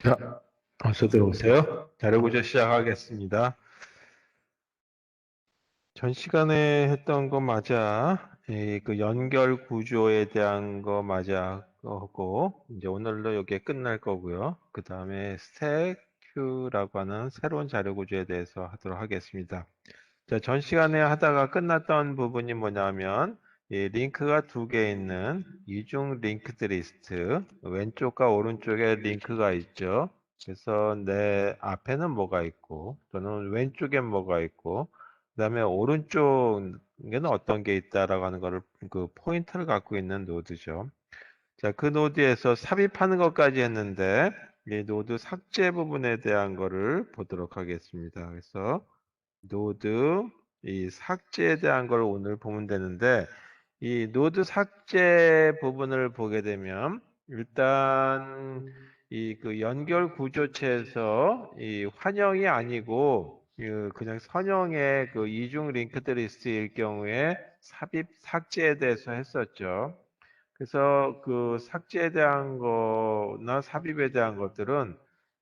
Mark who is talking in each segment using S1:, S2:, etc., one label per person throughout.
S1: 자, 어서 들어오세요. 자료구조 시작하겠습니다. 전 시간에 했던 거 맞아. 그 연결 구조에 대한 거 맞아 하고, 이제 오늘로 이게 끝날 거고요. 그 다음에 스택 큐라고 하는 새로운 자료구조에 대해서 하도록 하겠습니다. 자, 전 시간에 하다가 끝났던 부분이 뭐냐면, 이 링크가 두 개 있는 이중 링크드 리스트, 왼쪽과 오른쪽에 링크가 있죠. 그래서 내 앞에는 뭐가 있고, 또는 왼쪽엔 뭐가 있고, 그다음에 오른쪽에는 어떤 게 있다라고 하는 거를 그 포인터를 갖고 있는 노드죠. 자, 그 노드에서 삽입하는 것까지 했는데, 이 노드 삭제 부분에 대한 거를 보도록 하겠습니다. 그래서 노드 이 삭제에 대한 걸 오늘 보면 되는데 이 노드 삭제 부분을 보게 되면 일단 이 그 연결 구조체에서 이 환영이 아니고 그냥 선형의 그 이중 링크드 리스트일 경우에 삽입 삭제에 대해서 했었죠. 그래서 그 삭제에 대한 거나 삽입에 대한 것들은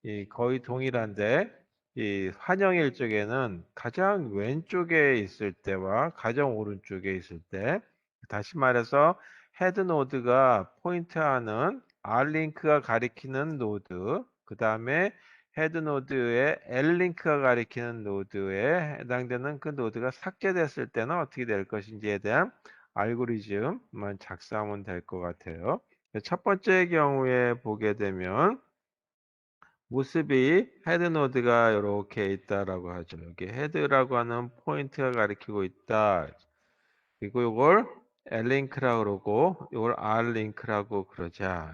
S1: 이 거의 동일한데 이 환영일 쪽에는 가장 왼쪽에 있을 때와 가장 오른쪽에 있을 때 다시 말해서 헤드 노드가 포인트하는 R링크가 가리키는 노드 그 다음에 헤드 노드의 L링크가 가리키는 노드에 해당되는 그 노드가 삭제됐을 때는 어떻게 될 것인지에 대한 알고리즘만 작성하면 될 것 같아요. 첫 번째 경우에 보게 되면 모습이 헤드 노드가 이렇게 있다라고 하죠. 여기 헤드라고 하는 포인트가 가리키고 있다. 그리고 이걸 L링크라고 그러고 이걸 R링크라고 그러자.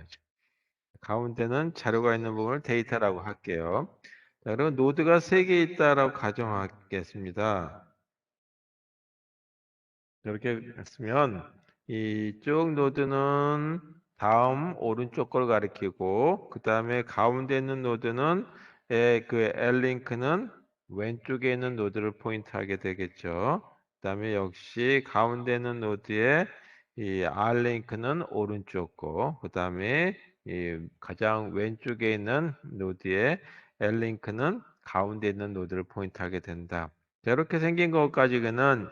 S1: 가운데는 자료가 있는 부분을 데이터라고 할게요. 자, 그리고 노드가 3개 있다라고 가정하겠습니다. 이렇게 했으면 이쪽 노드는 다음 오른쪽 걸 가리키고 그 다음에 가운데 있는 노드는 그 L링크는 왼쪽에 있는 노드를 포인트하게 되겠죠. 그 다음에 역시 가운데 있는 노드의 이 R링크는 오른쪽 거, 그 다음에 이 가장 왼쪽에 있는 노드의 L링크는 가운데 있는 노드를 포인트하게 된다. 자, 이렇게 생긴 것까지는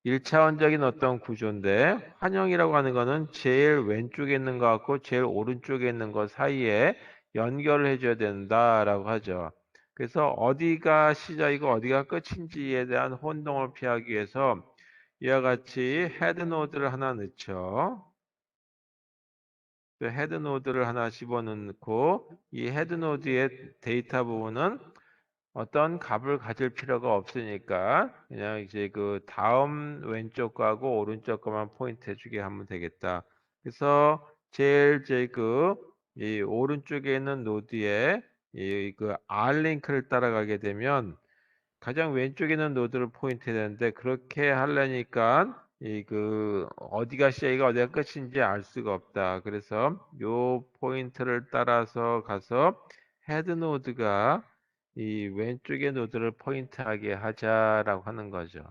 S1: 1차원적인 어떤 구조인데 환영이라고 하는 거는 제일 왼쪽에 있는 것 같고 제일 오른쪽에 있는 것 사이에 연결을 해줘야 된다라고 하죠. 그래서 어디가 시작이고 어디가 끝인지에 대한 혼동을 피하기 위해서 이와 같이 헤드 노드를 하나 넣죠. 그 헤드 노드를 하나 집어넣고 이 헤드 노드의 데이터 부분은 어떤 값을 가질 필요가 없으니까 그냥 이제 그 다음 왼쪽 거하고 오른쪽 거만 포인트 해주게 하면 되겠다. 그래서 제일 제 그 이 오른쪽에 있는 노드에 이 그 R 링크를 따라가게 되면 가장 왼쪽에 있는 노드를 포인트 해야 되는데 그렇게 하려니까 이 그 어디가 시작이가 어디가 끝인지 알 수가 없다. 그래서 요 포인트를 따라서 가서 헤드 노드가 이 왼쪽의 노드를 포인트하게 하자라고 하는 거죠.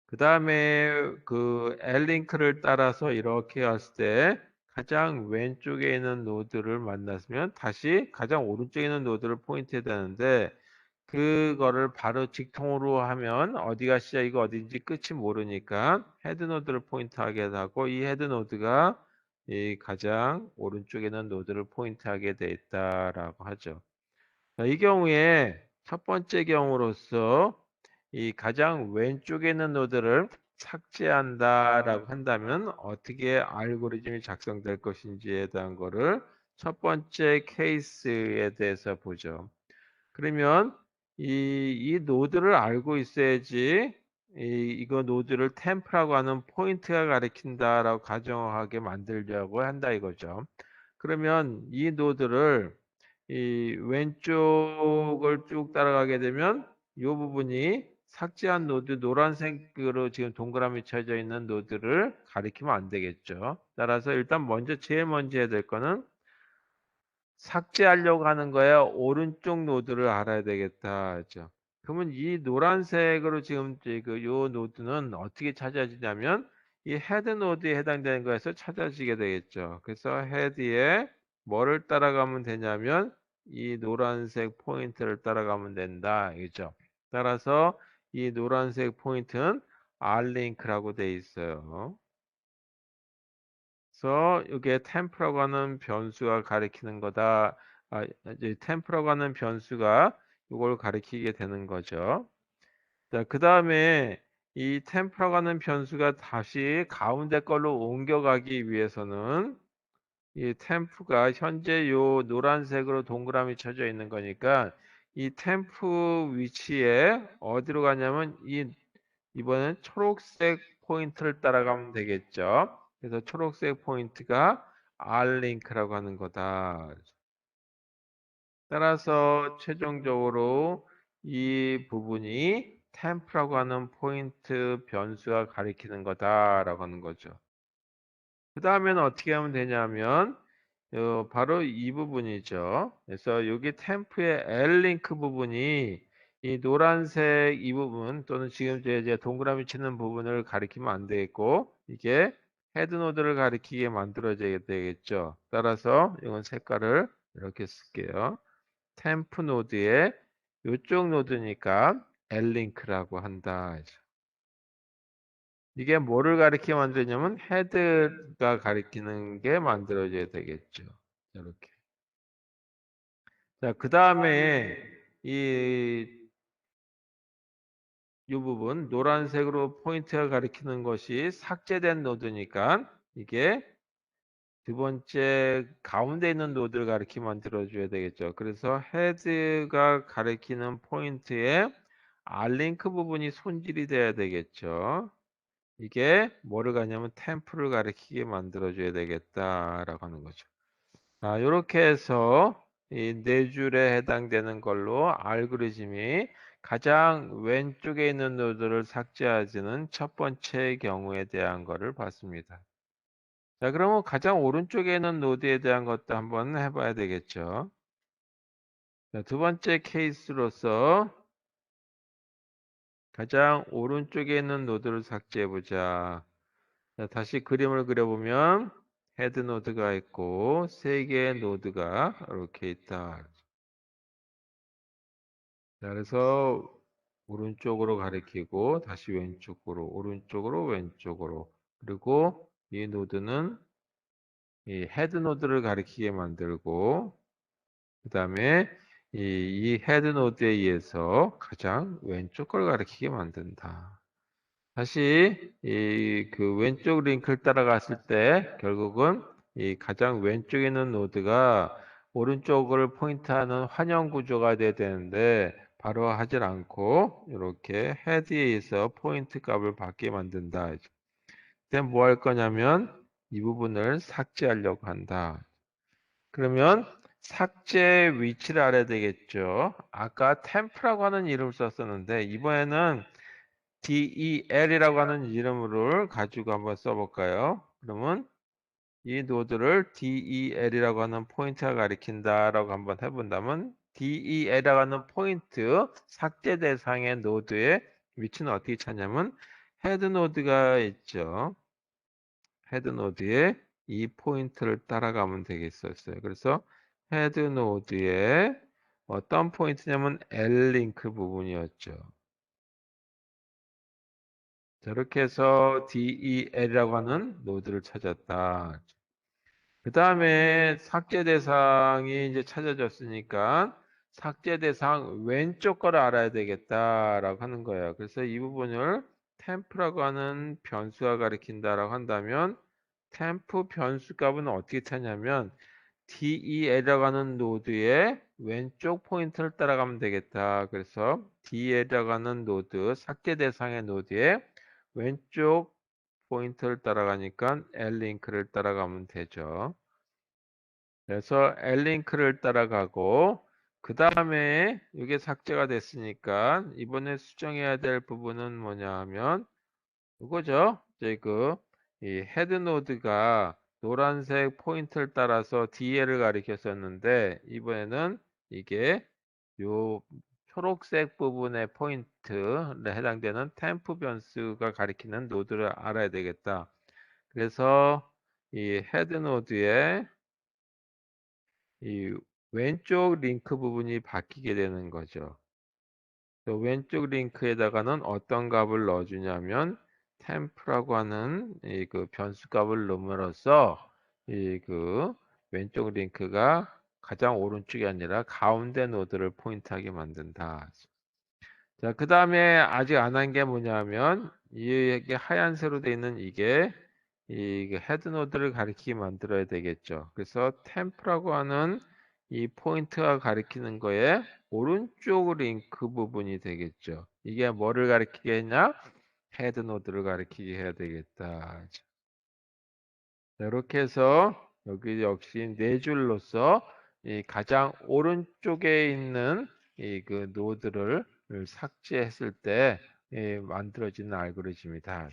S1: 그 다음에 그 L링크를 따라서 이렇게 갔을 때 가장 왼쪽에 있는 노드를 만났으면 다시 가장 오른쪽에 있는 노드를 포인트해야 되는데 그거를 바로 직통으로 하면 어디가 시작이고 어딘지 끝이 모르니까 헤드 노드를 포인트하게 하고 이 헤드 노드가 이 가장 오른쪽에 있는 노드를 포인트하게 돼 있다라고 하죠. 자, 이 경우에 첫 번째 경우로서 이 가장 왼쪽에 있는 노드를 삭제한다라고 한다면 어떻게 알고리즘이 작성될 것인지에 대한 거를 첫 번째 케이스에 대해서 보죠. 그러면 이 노드를 알고 있어야지 이거 노드를 템프라고 하는 포인트가 가리킨다라고 가정하게 만들려고 한다 이거죠. 그러면 이 노드를 이 왼쪽을 쭉 따라가게 되면 이 부분이 삭제한 노드 노란색으로 지금 동그라미 쳐져 있는 노드를 가리키면 안 되겠죠. 따라서 일단 제일 먼저 해야 될 거는 삭제하려고 하는 거야. 오른쪽 노드를 알아야 되겠다. 그죠? 그러면 이 노란색으로 지금 요 노드는 어떻게 찾아지냐면 이 헤드 노드에 해당되는 거에서 찾아지게 되겠죠. 그래서 헤드에 뭐를 따라가면 되냐면 이 노란색 포인트를 따라가면 된다. 이죠. 따라서 이 노란색 포인트는 rlink라고 돼 있어요. 그래서 이게 템프라고 하는 변수가 가리키는 거다. 이제 템프라고 하는 변수가 이걸 가리키게 되는 거죠. 자, 그 다음에 이 템프라고 하는 변수가 다시 가운데 걸로 옮겨가기 위해서는 이 템프가 현재 요 노란색으로 동그라미 쳐져 있는 거니까 이 템프 위치에 어디로 가냐면 이번엔 초록색 포인트를 따라가면 되겠죠. 그래서 초록색 포인트가 rlink라고 하는 거다. 따라서 최종적으로 이 부분이 템프라고 하는 포인트 변수가 가리키는 거다라고 하는 거죠. 그 다음에는 어떻게 하면 되냐면 바로 이 부분이죠. 그래서 여기 템프의 L링크 부분이 이 노란색 이 부분 또는 지금 이제 동그라미 치는 부분을 가리키면 안 되겠고 이게 헤드노드를 가리키게 만들어져야 되겠죠. 따라서 이건 색깔을 이렇게 쓸게요. 템프 노드의 이쪽 노드니까 L링크라고 한다. 이게 뭐를 가리키게 만드냐면 헤드가 가리키는 게 만들어져야 되겠죠. 이렇게. 자, 그 다음에 이, 이 부분 노란색으로 포인트가 가리키는 것이 삭제된 노드니까 이게 두 번째 가운데 있는 노드를 가리키게 만들어줘야 되겠죠. 그래서 헤드가 가리키는 포인트에 R링크 부분이 손질이 돼야 되겠죠. 이게 뭐를 가냐면 템프를 가리키게 만들어줘야 되겠다라고 하는 거죠. 이렇게 해서 이 네 줄에 해당되는 걸로 알고리즘이 가장 왼쪽에 있는 노드를 삭제하지는 첫 번째 경우에 대한 거를 봤습니다. 자, 그러면 가장 오른쪽에 있는 노드에 대한 것도 한번 해봐야 되겠죠. 자, 두 번째 케이스로서 가장 오른쪽에 있는 노드를 삭제해보자. 자, 다시 그림을 그려보면 헤드 노드가 있고 세 개의 노드가 이렇게 있다. 자, 그래서 오른쪽으로 가리키고 다시 왼쪽으로 오른쪽으로 왼쪽으로 그리고 이 노드는 이 헤드 노드를 가리키게 만들고 그 다음에 이 헤드 노드에 의해서 가장 왼쪽 걸 가리키게 만든다. 다시 이 그 왼쪽 링크를 따라갔을 때 결국은 이 가장 왼쪽에 있는 노드가 오른쪽을 포인트하는 환영 구조가 돼야 되는데 바로 하질 않고 이렇게 헤드에 의해서 포인트 값을 받게 만든다. 그때 뭐 할 거냐면 이 부분을 삭제하려고 한다. 그러면 삭제 위치를 알아야 되겠죠. 아까 템프라고 하는 이름을 썼었는데 이번에는 del이라고 하는 이름을 가지고 한번 써볼까요? 그러면 이 노드를 del이라고 하는 포인트가 가리킨다라고 한번 해본다면 del이라고 하는 포인트 삭제 대상의 노드의 위치는 어떻게 찾냐면 헤드 노드가 있죠. 헤드 노드에 이 포인트를 따라가면 되겠었어요. 그래서 헤드 노드에 어떤 포인트냐면 L링크 부분이었죠. 저렇게 해서 del이라고 하는 노드를 찾았다. 그 다음에 삭제 대상이 이제 찾아졌으니까 삭제 대상 왼쪽 거를 알아야 되겠다라고 하는 거예요. 그래서 이 부분을 템프라고 하는 변수가 가리킨다라고 한다면 템프 변수 값은 어떻게 찾냐면 DEL이라고 하는 노드의 왼쪽 포인트를 따라가면 되겠다. 그래서 DEL이라고 하는 노드, 삭제 대상의 노드의 왼쪽 포인트를 따라가니까 L링크를 따라가면 되죠. 그래서 L링크를 따라가고 그 다음에 이게 삭제가 됐으니까 이번에 수정해야 될 부분은 뭐냐 하면 이거죠. 이제 이 헤드 노드가 노란색 포인트를 따라서 DL을 가리켰었는데 이번에는 이게 요 초록색 부분의 포인트에 해당되는 템프 변수가 가리키는 노드를 알아야 되겠다. 그래서 이 헤드 노드에 이 왼쪽 링크 부분이 바뀌게 되는 거죠. 왼쪽 링크에다가는 어떤 값을 넣어주냐면 템프라고 하는 이 그 변수 값을 넣음으로써 이 그 왼쪽 링크가 가장 오른쪽이 아니라 가운데 노드를 포인트하게 만든다. 자, 그 다음에 아직 안 한 게 뭐냐면 이게 하얀색으로 되어 있는 이게 이 헤드 노드를 가리키게 만들어야 되겠죠. 그래서 템프라고 하는 이 포인트가 가리키는 거에 오른쪽 링크 부분이 되겠죠. 이게 뭐를 가리키겠냐? 헤드 노드를 가리키게 해야 되겠다. 자, 이렇게 해서 여기 역시 네 줄로서 이 가장 오른쪽에 있는 이 그 노드를 삭제했을 때 만들어지는 알고리즘이다.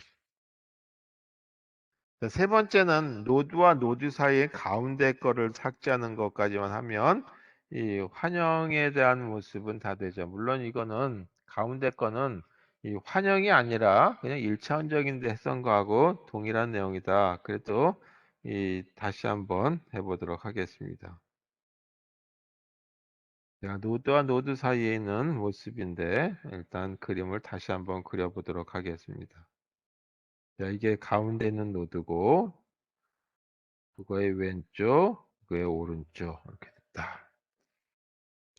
S1: 자, 세 번째는 노드와 노드 사이의 가운데 거를 삭제하는 것까지만 하면 이 환영에 대한 모습은 다 되죠. 물론 이거는 가운데 거는 이 환영이 아니라 그냥 1차원적인 해석한 거하고 동일한 내용이다. 그래도 다시 한번 해보도록 하겠습니다. 자, 노드와 노드 사이에 있는 모습인데 일단 그림을 다시 한번 그려보도록 하겠습니다. 자, 이게 가운데 있는 노드고 그거의 왼쪽, 그거의 오른쪽 이렇게 됐다.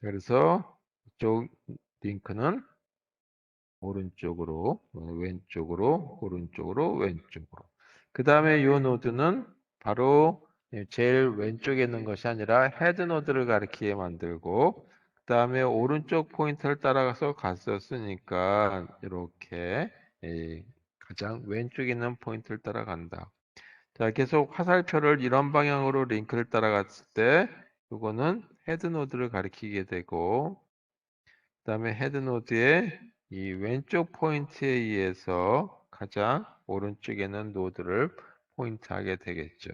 S1: 그래서 이쪽 링크는 오른쪽으로, 왼쪽으로, 오른쪽으로, 왼쪽으로. 그 다음에 이 노드는 바로 제일 왼쪽에 있는 것이 아니라 헤드 노드를 가리키게 만들고 그 다음에 오른쪽 포인트를 따라가서 갔었으니까 이렇게 가장 왼쪽에 있는 포인트를 따라간다. 자, 계속 화살표를 이런 방향으로 링크를 따라갔을 때 이거는 헤드 노드를 가리키게 되고 그다음에 헤드 노드의 이 왼쪽 포인트에 의해서 가장 오른쪽에는 노드를 포인트하게 되겠죠.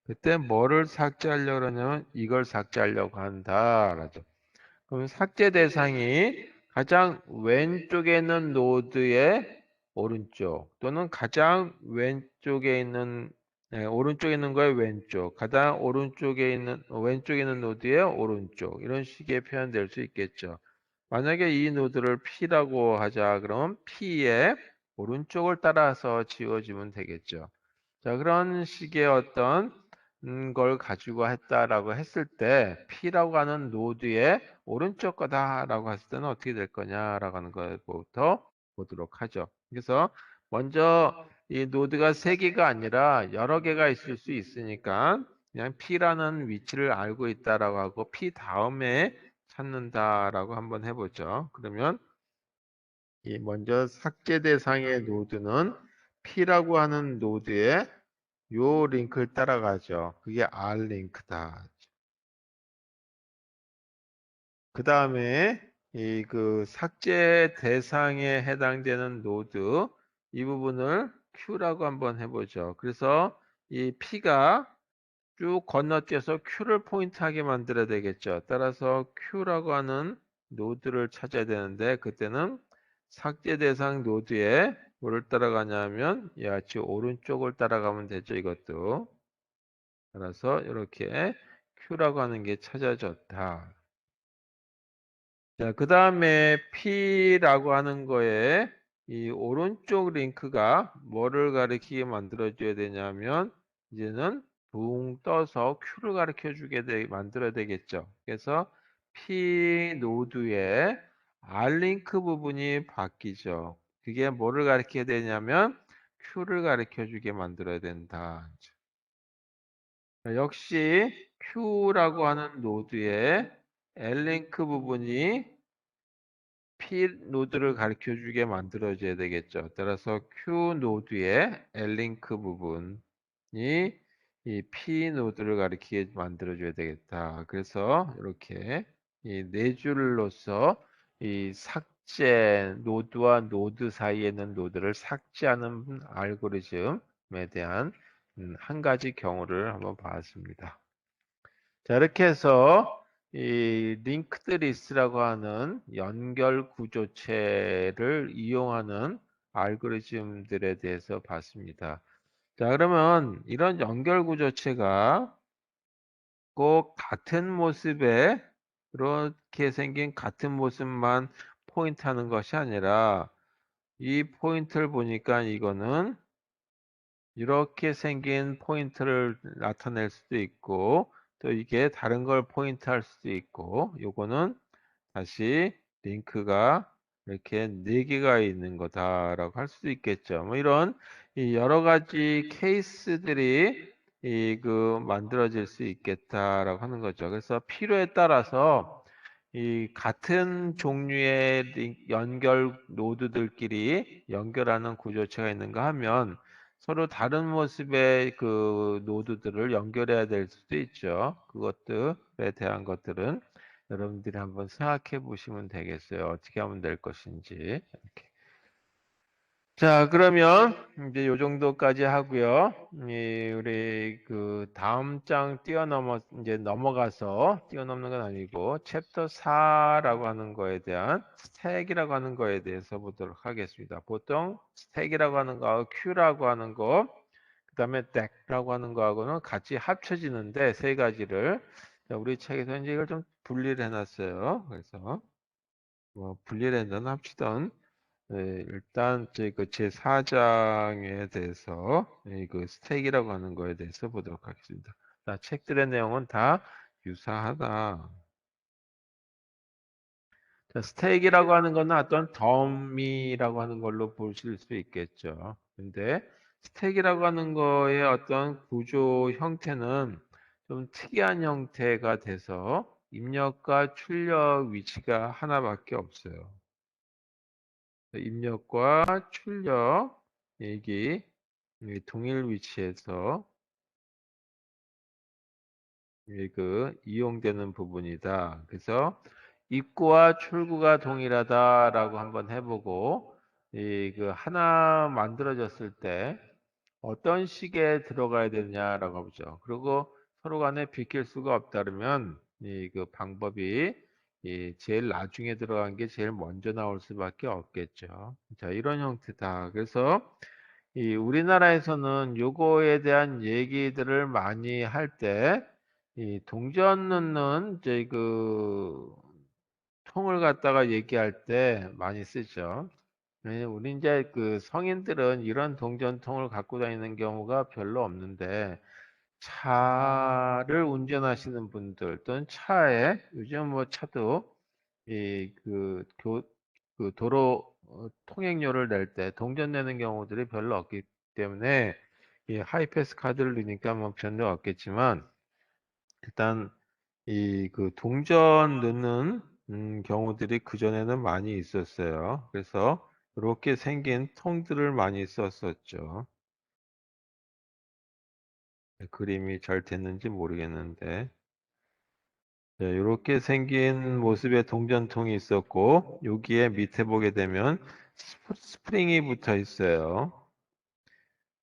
S1: 그때 뭐를 삭제하려고 그러냐면 이걸 삭제하려고 한다라죠. 그럼 삭제 대상이 가장 왼쪽에 있는 노드의 오른쪽 또는 가장 왼쪽에 있는 오른쪽에 있는 거의 왼쪽, 가장 오른쪽에 있는 왼쪽에 있는 노드의 오른쪽 이런 식의 표현될 수 있겠죠. 만약에 이 노드를 P라고 하자 그러면 P의 오른쪽을 따라서 지워지면 되겠죠. 자, 그런 식의 어떤 걸 가지고 했다라고 했을 때 P라고 하는 노드의 오른쪽 거다라고 했을 때는 어떻게 될 거냐라고 하는 것부터 보도록 하죠. 그래서 먼저 이 노드가 세 개가 아니라 여러 개가 있을 수 있으니까 그냥 P라는 위치를 알고 있다라고 하고 P 다음에 찾는다라고 한번 해보죠. 그러면 이 먼저 삭제 대상의 노드는 P라고 하는 노드에 요 링크를 따라가죠. 그게 R 링크다. 그 다음에 이 그 삭제 대상에 해당되는 노드 이 부분을 Q라고 한번 해보죠. 그래서 이 P가 쭉 건너뛰어서 Q를 포인트하게 만들어야 되겠죠. 따라서 Q라고 하는 노드를 찾아야 되는데 그때는 삭제 대상 노드에 뭐를 따라가냐면 같이 오른쪽을 따라가면 되죠. 이것도. 따라서 이렇게 Q라고 하는 게 찾아졌다. 자, 그 다음에 P라고 하는 거에 이 오른쪽 링크가 뭐를 가리키게 만들어줘야 되냐면 이제는 붕 떠서 Q를 가리켜 주게 만들어야 되겠죠. 그래서 P 노드의 R 링크 부분이 바뀌죠. 그게 뭐를 가리켜야 되냐면 Q를 가리켜 주게 만들어야 된다. 자, 역시 Q라고 하는 노드의 L링크 부분이 P 노드를 가르쳐 주게 만들어져야 되겠죠. 따라서 Q 노드의 L링크 부분이 이 P 노드를 가리키게 만들어줘야 되겠다. 그래서 이렇게 이 네 줄로서 이 삭제 노드와 노드 사이에 있는 노드를 삭제하는 알고리즘에 대한 한 가지 경우를 한번 봤습니다. 자, 이렇게 해서 이 링크드 리스트라고 하는 연결 구조체를 이용하는 알고리즘들에 대해서 봤습니다. 자, 그러면 이런 연결 구조체가 꼭 같은 모습에 이렇게 생긴 같은 모습만 포인트하는 것이 아니라 이 포인트를 보니까 이거는 이렇게 생긴 포인트를 나타낼 수도 있고 또 이게 다른 걸 포인트할 수도 있고 요거는 다시 링크가 이렇게 4개가 있는 거다라고 할 수도 있겠죠. 뭐 이런 이 여러 가지 케이스들이 만들어질 수 있겠다라고 하는 거죠. 그래서 필요에 따라서 이 같은 종류의 연결 노드들끼리 연결하는 구조체가 있는가 하면 서로 다른 모습의 그 노드들을 연결해야 될 수도 있죠. 그것들에 대한 것들은 여러분들이 한번 생각해 보시면 되겠어요. 어떻게 하면 될 것인지. 이렇게. 자, 그러면 이제 요 정도까지 하고요. 우리 그 다음 장 이제 넘어가서 뛰어넘는 건 아니고 챕터 4라고 하는 거에 대한 스택이라고 하는 거에 대해서 보도록 하겠습니다. 보통 스택이라고 하는 거하고 큐라고 하는 거, 그다음에 덱라고 하는 거하고는 같이 합쳐지는데 세 가지를 자, 우리 책에서 이제 이걸 좀 분리를 해놨어요. 그래서 뭐 분리를 해는 합치던 일단 제 4장에 대해서 그 스택이라고 하는 거에 대해서 보도록 하겠습니다. 자, 책들의 내용은 다 유사하다. 자, 스택이라고 하는 것은 어떤 덤이라고 하는 걸로 보실 수 있겠죠. 근데 스택이라고 하는 거의 어떤 구조 형태는 좀 특이한 형태가 돼서 입력과 출력 위치가 하나밖에 없어요. 입력과 출력 얘기 동일 위치에서 이용되는 부분이다. 그래서 입구와 출구가 동일하다라고 한번 해보고 하나 만들어졌을 때 어떤 식에 들어가야 되느냐라고 보죠. 그리고 서로 간에 비킬 수가 없다면 그 방법이 제일 나중에 들어간 게 제일 먼저 나올 수밖에 없겠죠. 자, 이런 형태다. 그래서 우리나라에서는 요거에 대한 얘기들을 많이 할 때, 동전 넣는 통을 갖다가 얘기할 때 많이 쓰죠. 우리 이제 그 성인들은 이런 동전통을 갖고 다니는 경우가 별로 없는데, 차를 운전하시는 분들 또는 차에 요즘 뭐 차도 그 도로 통행료를 낼 때 동전 내는 경우들이 별로 없기 때문에 이 하이패스 카드를 넣으니까 뭐 별로 없겠지만 일단 동전 넣는 경우들이 그전에는 많이 있었어요. 그래서 이렇게 생긴 통들을 많이 썼었죠. 그림이 잘 됐는지 모르겠는데 이렇게 생긴 모습의 동전통이 있었고 여기에 밑에 보게 되면 스프링이 붙어 있어요.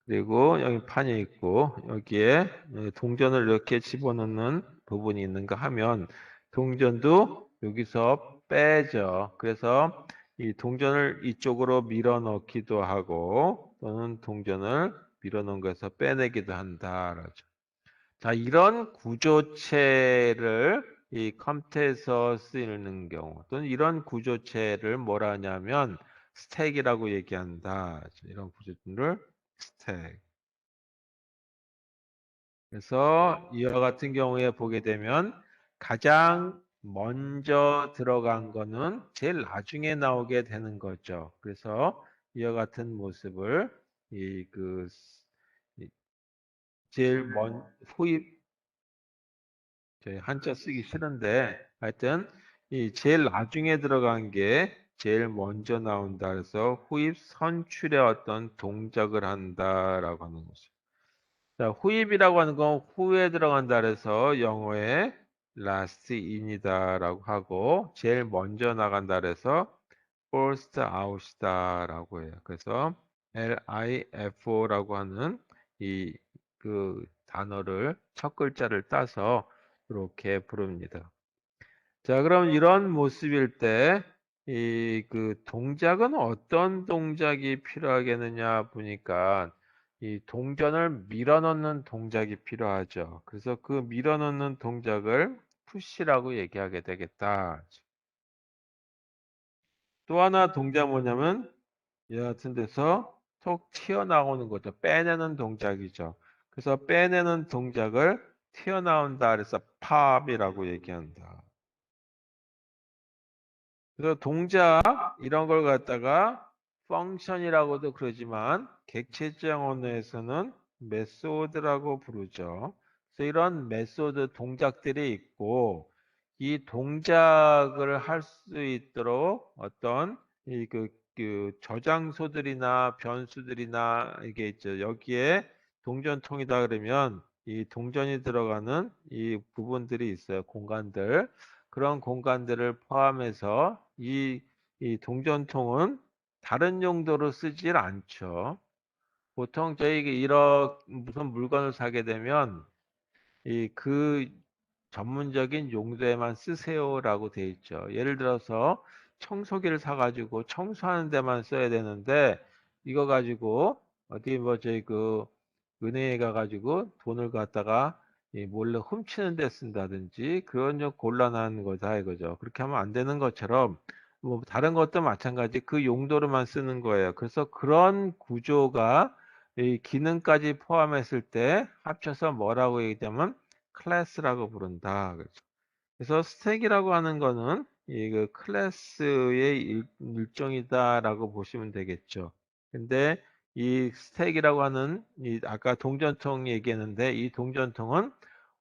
S1: 그리고 여기 판이 있고 여기에 동전을 이렇게 집어넣는 부분이 있는가 하면 동전도 여기서 빼죠. 그래서 이 동전을 이쪽으로 밀어 넣기도 하고 또는 동전을 밀어 넣은 것에서 빼내기도 한다라죠. 자, 이런 구조체를 이 컴퓨터에서 쓰이는 경우 또는 이런 구조체를 뭐라 하냐면 스택이라고 얘기한다. 이런 구조들을 스택. 그래서 이와 같은 경우에 보게 되면 가장 먼저 들어간 거는 제일 나중에 나오게 되는 거죠. 그래서 이와 같은 모습을 이 그 제일 먼 후입 한자 쓰기 싫은데 하여튼 이 제일 나중에 들어간 게 제일 먼저 나온다 그래서 후입 선출의 어떤 동작을 한다라고 하는 거죠. 자, 후입이라고 하는 건 후에 들어간다 그래서 영어에 last in이다라고 하고 제일 먼저 나간다 그래서 first out이다라고 해요. 그래서 LIFO라고 하는 이 단어를 첫 글자를 따서 이렇게 부릅니다. 자, 그럼 이런 모습일 때 동작은 어떤 동작이 필요하겠느냐 보니까 이 동전을 밀어넣는 동작이 필요하죠. 그래서 그 밀어넣는 동작을 푸시라고 얘기하게 되겠다. 또 하나 동작 뭐냐면 이 같은 데서 톡 튀어나오는 거죠. 빼내는 동작이죠. 그래서 빼내는 동작을 튀어나온다 그래서 팝이라고 얘기한다. 그래서 동작 이런 걸 갖다가 펑션이라고도 그러지만 객체적 언어에서는 메소드라고 부르죠. 그래서 이런 메소드 동작들이 있고 이 동작을 할 수 있도록 어떤 그 저장소들이나 변수들이나 이게 있죠. 여기에 동전통이다 그러면 이 동전이 들어가는 이 부분들이 있어요. 공간들. 그런 공간들을 포함해서 이 동전통은 다른 용도로 쓰질 않죠. 보통 저희 이런 무슨 물건을 사게 되면 이 그 전문적인 용도에만 쓰세요라고 돼 있죠. 예를 들어서 청소기를 사가지고 청소하는 데만 써야 되는데 이거 가지고 어디 뭐 저희 그 은행에 가가지고 돈을 갖다가 이 몰래 훔치는 데 쓴다든지 그런 좀 곤란한 거다 이거죠. 그렇게 하면 안 되는 것처럼 뭐 다른 것도 마찬가지 그 용도로만 쓰는 거예요. 그래서 그런 구조가 이 기능까지 포함했을 때 합쳐서 뭐라고 얘기하면 클래스라고 부른다. 그렇죠. 그래서 스택이라고 하는 거는 이 그 클래스의 일종이다라고 보시면 되겠죠. 근데 이 스택이라고 하는 이 아까 동전통 얘기했는데 이 동전통은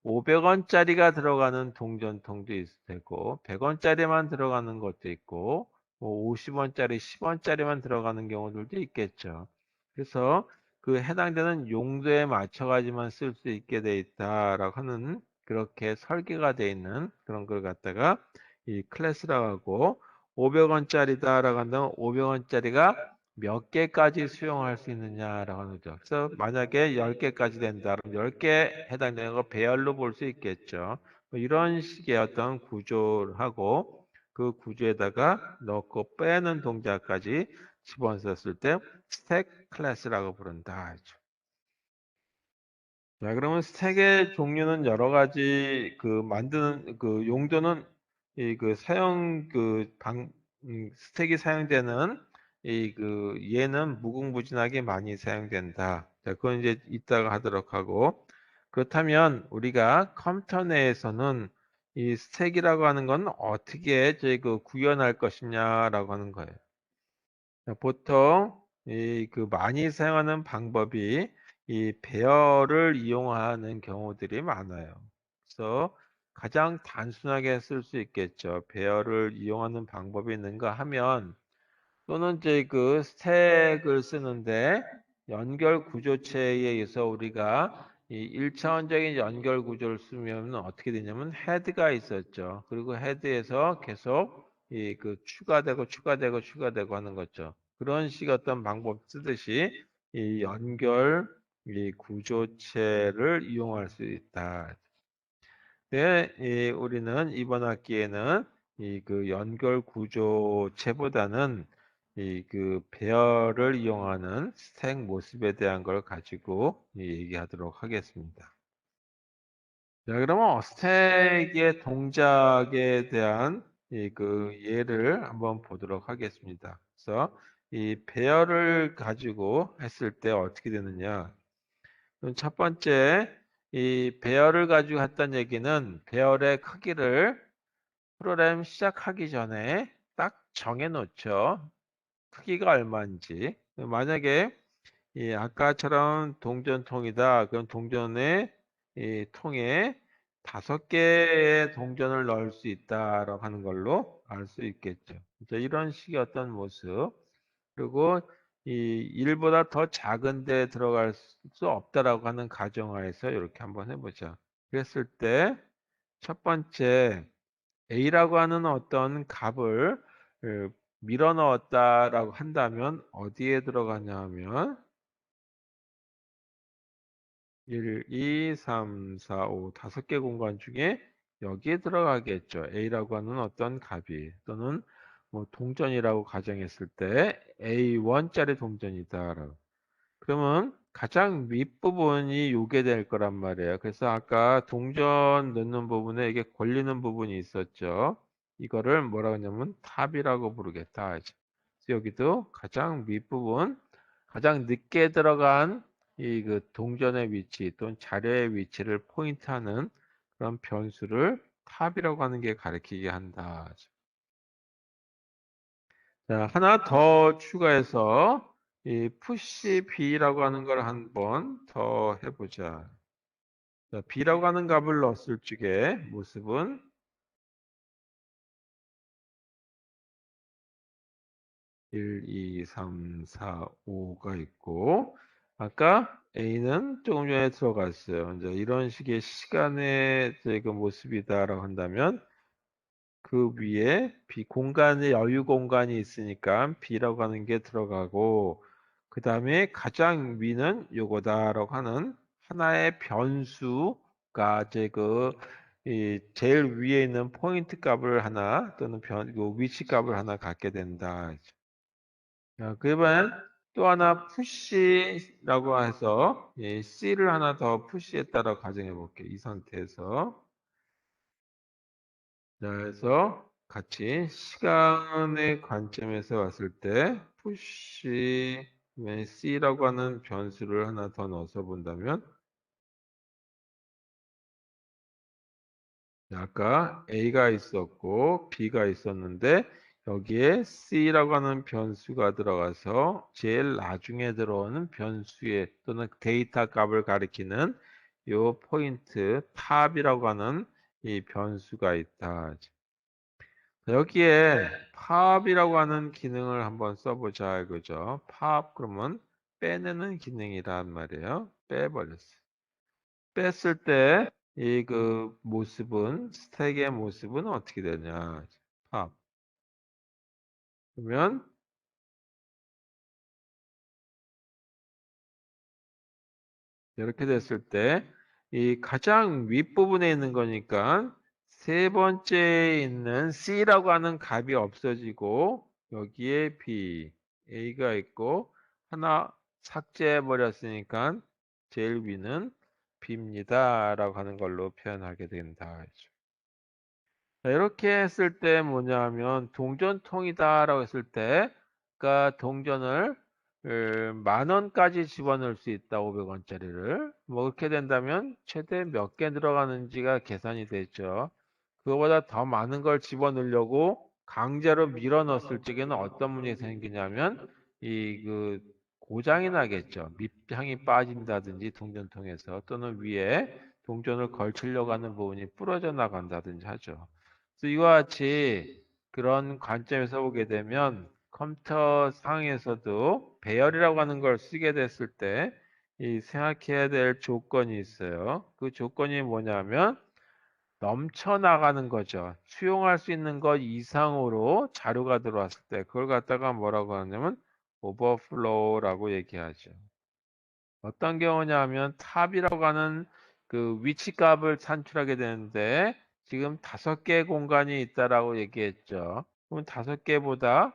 S1: 500원짜리가 들어가는 동전통도 있을 테고 100원짜리만 들어가는 것도 있고 뭐 50원짜리, 10원짜리만 들어가는 경우들도 있겠죠. 그래서 그 해당되는 용도에 맞춰가지만 쓸 수 있게 돼 있다라고 하는 그렇게 설계가 돼 있는 그런 걸 갖다가 이 클래스라고 하고 500원짜리다라고 한다면 500원짜리가 몇 개까지 수용할 수 있느냐라고 하는 거죠. 그래서 만약에 10개까지 된다. 그럼 10개 해당되는 거 배열로 볼 수 있겠죠. 뭐 이런 식의 어떤 구조를 하고 그 구조에다가 넣고 빼는 동작까지 집어넣었을 때 스택 클래스라고 부른다. 자, 그러면 스택의 종류는 여러 가지 그 만드는 그 용도는 이 그 사용 스택이 사용되는 이 그 얘는 무궁무진하게 많이 사용된다. 자, 그건 이제 이따가 하도록 하고 그렇다면 우리가 컴퓨터 내에서는 이 스택이라고 하는 건 어떻게 저희 그 구현할 것이냐라고 하는 거예요. 자, 보통 이 그 많이 사용하는 방법이 이 배열을 이용하는 경우들이 많아요. 그래서 가장 단순하게 쓸 수 있겠죠. 배열을 이용하는 방법이 있는가 하면 또는 이제 그 스택을 쓰는데 연결 구조체에 의해서 우리가 이 1차원적인 연결 구조를 쓰면 어떻게 되냐면 헤드가 있었죠. 그리고 헤드에서 계속 이 그 추가되고 하는 거죠. 그런 식 어떤 방법 쓰듯이 이 연결 이 구조체를 이용할 수 있다. 네, 우리는 이번 학기에는 이 그 연결 구조체보다는 이 그 배열을 이용하는 스택 모습에 대한 걸 가지고 얘기하도록 하겠습니다. 자, 그러면 스택의 동작에 대한 이 그 예를 한번 보도록 하겠습니다. 그래서 이 배열을 가지고 했을 때 어떻게 되느냐? 그럼 첫 번째, 이 배열을 가지고 했던 얘기는 배열의 크기를 프로그램 시작하기 전에 딱 정해 놓죠. 크기가 얼마인지. 만약에 이 아까처럼 동전통이다. 그럼 동전의 이 통에 5개의 동전을 넣을 수 있다라고 하는 걸로 알 수 있겠죠. 이런 식의 어떤 모습. 그리고 이 1보다 더 작은 데 들어갈 수 없다라고 하는 가정하에서 이렇게 한번 해보자. 그랬을 때 첫 번째 A라고 하는 어떤 값을 밀어 넣었다라고 한다면 어디에 들어가냐 하면 1, 2, 3, 4, 5, 5개 공간 중에 여기에 들어가겠죠. A라고 하는 어떤 값이 또는 뭐 동전이라고 가정했을 때 A1짜리 동전이다. 그러면 가장 윗부분이 요게 될 거란 말이에요. 그래서 아까 동전 넣는 부분에 이게 걸리는 부분이 있었죠. 이거를 뭐라고 하냐면 탑이라고 부르겠다. 그래서 여기도 가장 윗부분, 가장 늦게 들어간 이 그 동전의 위치 또는 자료의 위치를 포인트하는 그런 변수를 탑이라고 하는 게 가리키게 한다. 자, 하나 더 추가해서 이 푸시 B라고 하는 걸 한번 더 해보자. 자, B라고 하는 값을 넣었을 적에 모습은 1, 2, 3, 4, 5가 있고 아까 A는 조금 전에 들어갔어요. 이제 이런 식의 시간의 그 모습이다라고 한다면 그 위에 B 공간의 여유 공간이 있으니까 B라고 하는 게 들어가고 그 다음에 가장 위는 요거다라고 하는 하나의 변수가 이제 이 제일 위에 있는 포인트 값을 하나 또는 그 위치 값을 하나 갖게 된다. 자, 그러면 또 하나 푸시라고 해서 이 C를 하나 더 푸시했다라고 가정해 볼게요. 이 상태에서 자, 그래서 같이 시간의 관점에서 봤을 때 푸시 C라고 하는 변수를 하나 더 넣어서 본다면 아까 A가 있었고 B가 있었는데 여기에 C라고 하는 변수가 들어가서 제일 나중에 들어오는 변수의 또는 데이터 값을 가리키는 요 포인트 탑이라고 하는 이 변수가 있다. 여기에 팝이라고 하는 기능을 한번 써보자 이거죠. 팝 그러면 빼내는 기능이란 말이에요. 빼버렸어요. 뺐을 때 이 그 모습은 스택의 모습은 어떻게 되냐? 팝. 그러면 이렇게 됐을 때 이 가장 윗부분에 있는 거니까 세 번째에 있는 C라고 하는 값이 없어지고 여기에 B, A가 있고 하나 삭제해 버렸으니까 제일 위는 B입니다. 라고 하는 걸로 표현하게 된다. 자, 이렇게 했을 때 뭐냐 하면 동전통이다 라고 했을 때 그러니까 동전을 10,000원까지 집어넣을 수 있다 500원짜리를 뭐 그렇게 된다면 최대 몇 개 들어가는지가 계산이 되죠. 그거보다 더 많은 걸 집어넣으려고 강제로 밀어 넣었을 적에는 어떤 문제가 생기냐면 이 그 고장이 나겠죠. 밑향이 빠진다든지 동전통에서 또는 위에 동전을 걸치려고 하는 부분이 부러져 나간다든지 하죠. 그래서 이와 같이 그런 관점에서 보게 되면 컴퓨터 상에서도 배열이라고 하는 걸 쓰게 됐을 때 이 생각해야 될 조건이 있어요. 그 조건이 뭐냐면 넘쳐나가는 거죠. 수용할 수 있는 것 이상으로 자료가 들어왔을 때 그걸 갖다가 뭐라고 하냐면 오버플로우라고 얘기하죠. 어떤 경우냐 하면 탑이라고 하는 그 위치 값을 산출하게 되는데 지금 5개 공간이 있다라고 얘기했죠. 그럼 5개보다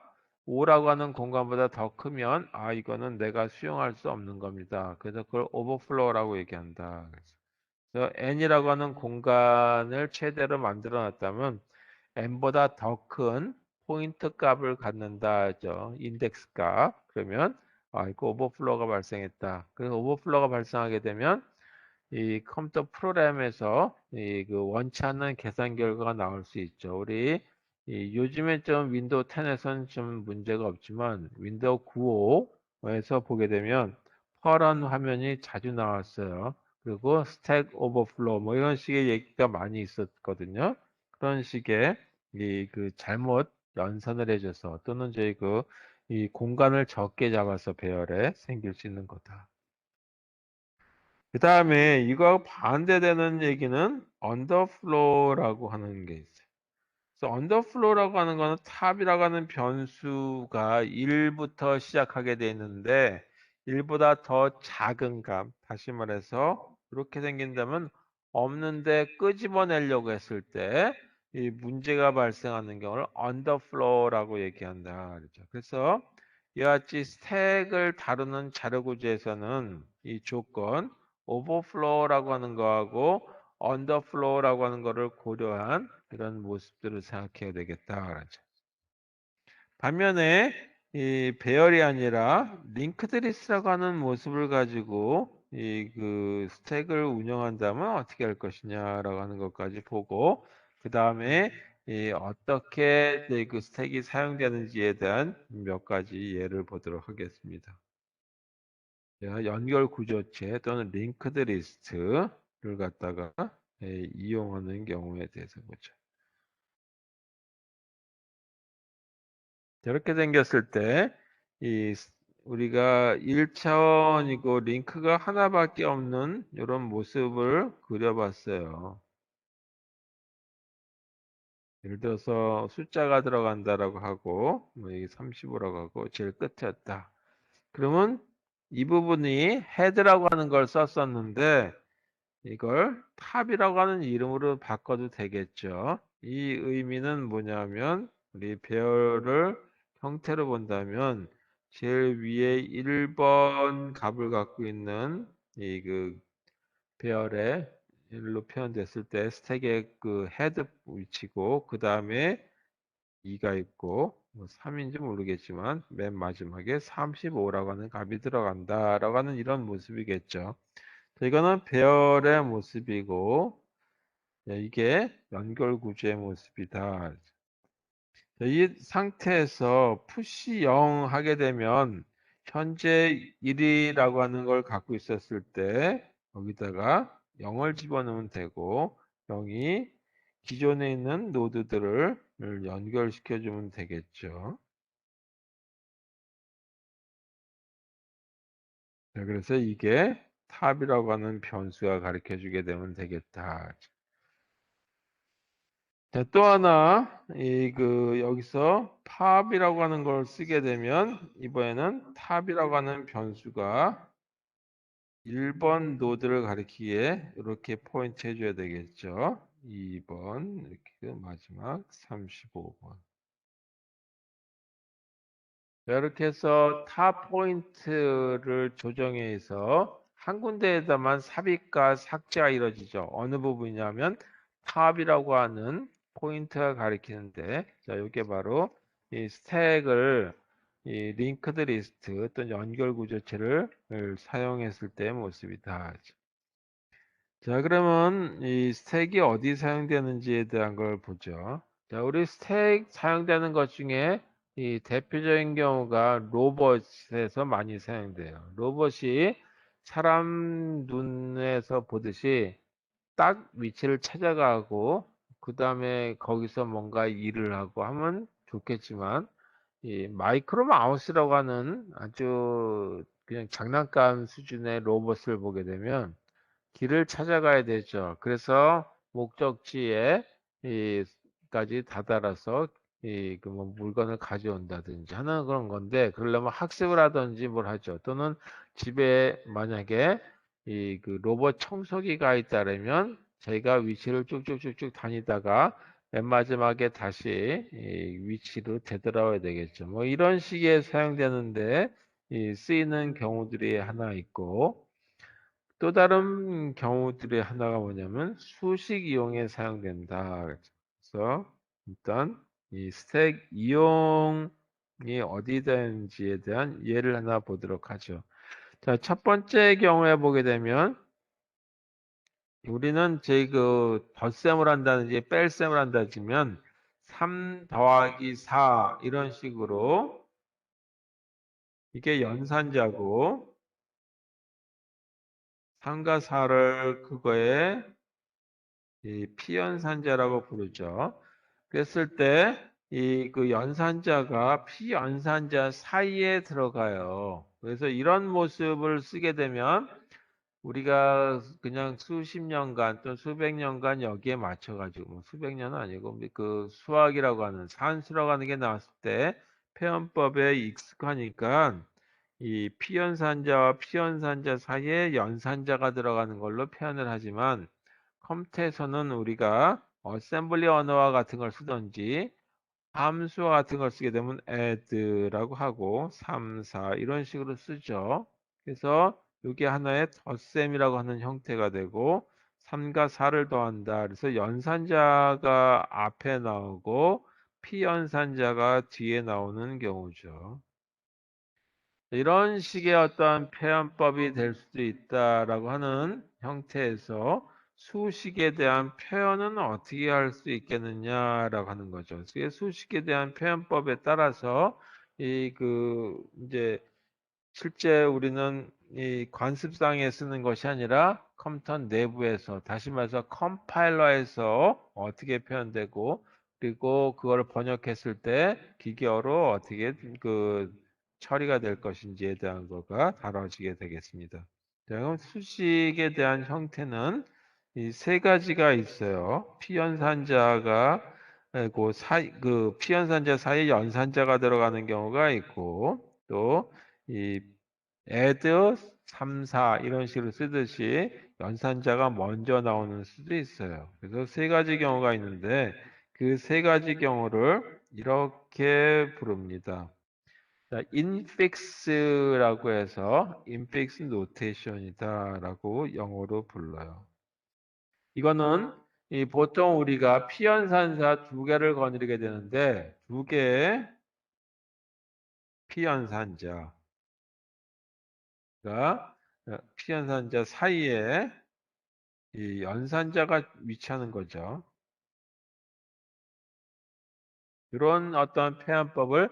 S1: 5라고 하는 공간보다 더 크면 아 이거는 내가 수용할 수 없는 겁니다. 그래서 그걸 오버플로우라고 얘기한다. 그래서 n이라고 하는 공간을 최대로 만들어 놨다면 n보다 더 큰 포인트 값을 갖는다죠. 인덱스 값. 그러면 아, 이거 오버플로우가 발생했다. 그래서 오버플로우가 발생하게 되면 이 컴퓨터 프로그램에서 이 그 원치 않는 계산 결과가 나올 수 있죠. 우리 이 요즘에 좀 윈도우 10에서는 좀 문제가 없지만 윈도우 9.5에서 보게 되면 파란 화면이 자주 나왔어요. 그리고 스택 오버플로우 뭐 이런 식의 얘기가 많이 있었거든요. 그런 식의 이 그 잘못 연산을 해줘서 또는 저희 이 공간을 적게 잡아서 배열에 생길 수 있는 거다. 그 다음에 이거 반대되는 얘기는 언더플로우라고 하는 게 있어요. 그래서 언더플로우라고 하는 거는 탑이라고 하는 변수가 1부터 시작하게 돼 있는데 1보다 더 작은 값, 다시 말해서 이렇게 생긴다면 없는데 끄집어내려고 했을 때 이 문제가 발생하는 경우를 언더플로우라고 얘기한다. 그렇죠. 그래서 이와 같이 스택을 다루는 자료 구조에서는 이 조건, overflow라고 하는 거하고 underflow라고 하는 거를 고려한 이런 모습들을 생각해야 되겠다. 그러죠. 반면에 이 배열이 아니라 링크드리스라고 하는 모습을 가지고 이 그 스택을 운영한다면 어떻게 할 것이냐라고 하는 것까지 보고 그 다음에 이 어떻게 그 스택이 사용되는지에 대한 몇 가지 예를 보도록 하겠습니다. 자, 연결 구조체 또는 링크드 리스트를 갖다가 이용하는 경우에 대해서 보죠. 이렇게 생겼을 때, 우리가 1차원이고 링크가 하나밖에 없는 이런 모습을 그려봤어요. 예를 들어서 숫자가 들어간다라고 하고, 뭐 이게 35라고 하고, 제일 끝이었다. 그러면 이 부분이 헤드라고 하는 걸 썼었는데, 이걸 탑이라고 하는 이름으로 바꿔도 되겠죠. 이 의미는 뭐냐면 우리 배열을 형태로 본다면 제일 위에 1번 값을 갖고 있는 이 그 배열의 일로 표현됐을 때 스택의 그 헤드 위치고 그 다음에 2가 있고 뭐 3인지 모르겠지만 맨 마지막에 35라고 하는 값이 들어간다라고 하는 이런 모습이겠죠. 이거는 배열의 모습이고 이게 연결 구조의 모습이다. 이 상태에서 푸시 0 하게 되면 현재 1이라고 하는 걸 갖고 있었을 때 여기다가 0을 집어넣으면 되고 0이 기존에 있는 노드들을 연결시켜 주면 되겠죠. 자, 그래서 이게 탑이라고 하는 변수가 가르쳐 주게 되면 되겠다. 자, 또 하나, 여기서 팝이라고 하는 걸 쓰게 되면, 이번에는 탑이라고 하는 변수가 1번 노드를 가리키기에 이렇게 포인트 해줘야 되겠죠. 2번, 이렇게 마지막 35번. 이렇게 해서 탑 포인트를 조정해서 한 군데에다만 삽입과 삭제가 이루어지죠. 어느 부분이냐면 탑이라고 하는 포인트가 가리키는데 자, 이게 바로 이 스택을 이 링크드 리스트 또는 연결 구조체를 사용했을 때의 모습이다. 자, 그러면 이 스택이 어디 사용되는지에 대한 걸 보죠. 자, 우리 스택 사용되는 것 중에 이 대표적인 경우가 로봇에서 많이 사용돼요. 로봇이 사람 눈에서 보듯이 딱 위치를 찾아가고 그 다음에 거기서 뭔가 일을 하고 하면 좋겠지만 이 마이크로 마우스라고 하는 아주 그냥 장난감 수준의 로봇을 보게 되면 길을 찾아가야 되죠. 그래서 목적지에 까지 다다라서 이그뭐 물건을 가져온다든지 하는 그런 건데 그러려면 학습을 하든지 뭘 하죠. 또는 집에 만약에 이 그 로봇 청소기가 있다면 저희가 위치를 쭉쭉쭉쭉 다니다가 맨 마지막에 다시 이 위치로 되돌아와야 되겠죠. 뭐 이런 식의 사용되는데 쓰이는 경우들이 하나 있고 또 다른 경우들의 하나가 뭐냐면 수식 이용에 사용된다. 그래서 일단 이 스택 이용이 어디 되는지에 대한 예를 하나 보도록 하죠. 자, 첫 번째 경우에 보게 되면 우리는 제 그 덧셈을 한다든지 뺄셈을 한다지면 3 더하기 4 이런 식으로 이게 연산자고 3과 4를 그거에 이 피연산자라고 부르죠. 그랬을 때 이 그 연산자가 피연산자 사이에 들어가요. 그래서 이런 모습을 쓰게 되면 우리가 그냥 수십 년간 또는 수백 년간 여기에 맞춰가지고 뭐 수백 년은 아니고 그 수학이라고 하는 산수라고 하는 게 나왔을 때 표현법에 익숙하니까 이 피연산자와 피연산자 사이에 연산자가 들어가는 걸로 표현을 하지만 컴퓨터에서는 우리가 어셈블리 언어와 같은 걸 쓰든지 함수와 같은 걸 쓰게 되면 add라고 하고 3, 4 이런 식으로 쓰죠. 그래서 이게 하나의 덧셈이라고 하는 형태가 되고 3과 4를 더한다. 그래서 연산자가 앞에 나오고 피연산자가 뒤에 나오는 경우죠. 이런 식의 어떤 표현법이 될 수도 있다라고 하는 형태에서 수식에 대한 표현은 어떻게 할 수 있겠느냐라고 하는 거죠. 수식에 대한 표현법에 따라서 이제 실제 우리는 이 관습상에 쓰는 것이 아니라 컴퓨터 내부에서 다시 말해서 컴파일러에서 어떻게 표현되고 그리고 그걸 번역했을 때 기계어로 어떻게 처리가 될 것인지에 대한 거가 다뤄지게 되겠습니다. 자, 그럼 수식에 대한 형태는 이 세 가지가 있어요. 피연산자가 그 피연산자 사이에 연산자가 들어가는 경우가 있고 또이 add 3, 4 이런 식으로 쓰듯이 연산자가 먼저 나오는 수도 있어요. 그래서 세 가지 경우가 있는데 그 세 가지 경우를 이렇게 부릅니다. 자, infix라고 해서 infix notation이다라고 영어로 불러요. 이거는 보통 우리가 피연산자 두 개를 거느리게 되는데 두 개의 피연산자가 피연산자 사이에 이 연산자가 위치하는 거죠. 이런 어떤 표현법을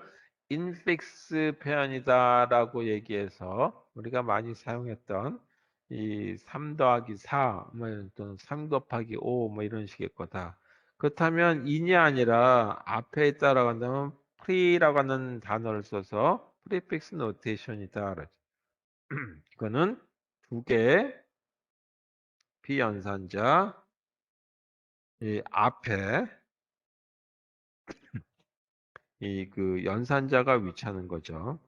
S1: 인픽스 표현이다라고 얘기해서 우리가 많이 사용했던 이 3 더하기 4, 또는 3 곱하기 5, 이런 식의 거다. 그렇다면 in이 아니라 앞에 있다라고 한다면 pre라고 하는 단어를 써서 prefix notation이다. 이거는 두 개의 비연산자 이 앞에 연산자가 위치하는 거죠.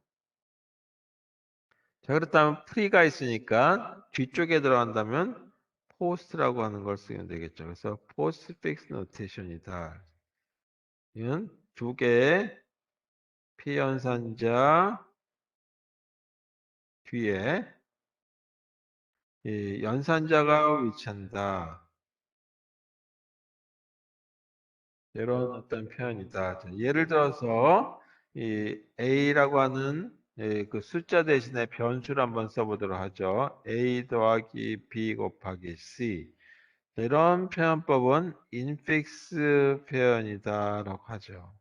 S1: 자, 그렇다면 프리가 있으니까 뒤쪽에 들어간다면 포스트라고 하는 걸 쓰면 되겠죠. 그래서 포스트 픽스 노테이션이다. 이건 두 개의 피연산자 뒤에 이 연산자가 위치한다. 이런 어떤 표현이다. 자, 예를 들어서 이 A라고 하는 그 숫자 대신에 변수를 한번 써보도록 하죠. A 더하기 B 곱하기 C. 이런 표현법은 인픽스 표현이다라고 하죠.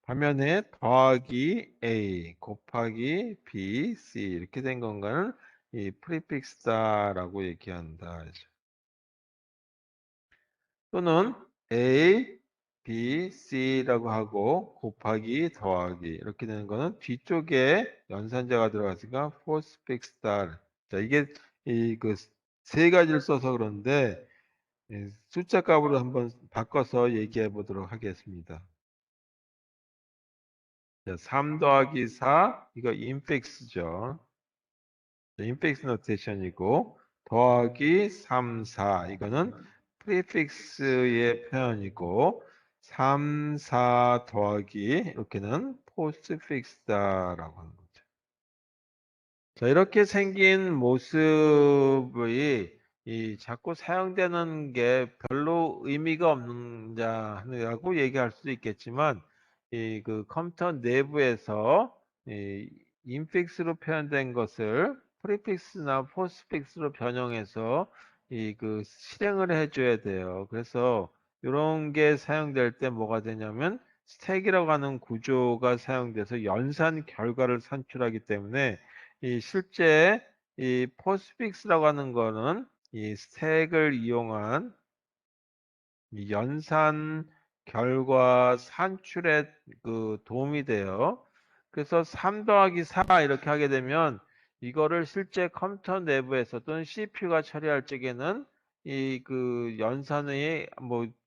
S1: 반면에 더하기 A 곱하기 B, C 이렇게 된 건가는 이 프리픽스다라고 얘기한다. 또는 A, B, C라고 하고 곱하기 더하기 이렇게 되는 거는 뒤쪽에 연산자가 들어갔으니까 포스픽스다. 자, 이게 그 세 가지를 써서 그런데 숫자 값으로 한번 바꿔서 얘기해 보도록 하겠습니다. 자, 3 더하기 4 이거 인픽스죠. 인픽스 노테이션이고 더하기 3, 4 이거는 프리픽스의 표현이고 3, 4 더하기 이렇게는 포스트픽스다라고 하는 거죠. 자, 이렇게 생긴 모습이 자꾸 사용되는 게 별로 의미가 없는다고 얘기할 수도 있겠지만 그 컴퓨터 내부에서 이 인픽스로 표현된 것을 프리픽스나 포스트픽스로 변형해서 실행을 해줘야 돼요. 그래서 이런 게 사용될 때 뭐가 되냐면 스택이라고 하는 구조가 사용돼서 연산 결과를 산출하기 때문에 실제 이 포스픽스라고 하는 거는 이 스택을 이용한 이 연산 결과 산출에 도움이 돼요. 그래서 3 더하기 4 이렇게 하게 되면 이거를 실제 컴퓨터 내부에서 또는 CPU가 처리할 적에는 연산의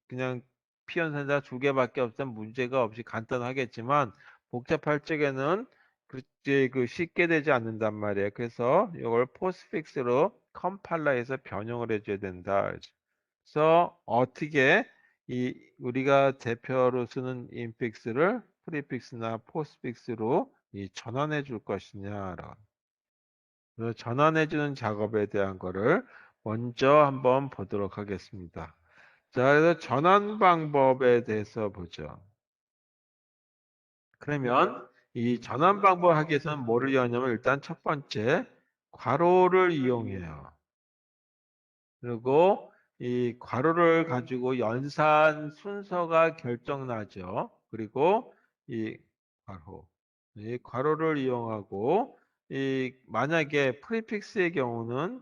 S1: 그냥 피연산자 두 개밖에 없으면 문제가 없이 간단하겠지만 복잡할 적에는 그렇게 쉽게 되지 않는단 말이에요. 그래서 이걸 포스픽스로 컴파일러에서 변형을 해줘야 된다. 그래서 어떻게 우리가 대표로 쓰는 인픽스를 프리픽스나 포스픽스로 전환해 줄 것이냐라고. 그래서 전환해주는 작업에 대한 거를 먼저 한번 보도록 하겠습니다. 자, 그래서 전환 방법에 대해서 보죠. 그러면 이 전환 방법 하기 위해서는 뭐를 이용하냐면 일단 첫 번째 괄호를 이용해요. 그리고 이 괄호를 가지고 연산 순서가 결정나죠. 그리고 이 괄호, 이 괄호를 이용하고 이 만약에 프리픽스의 경우는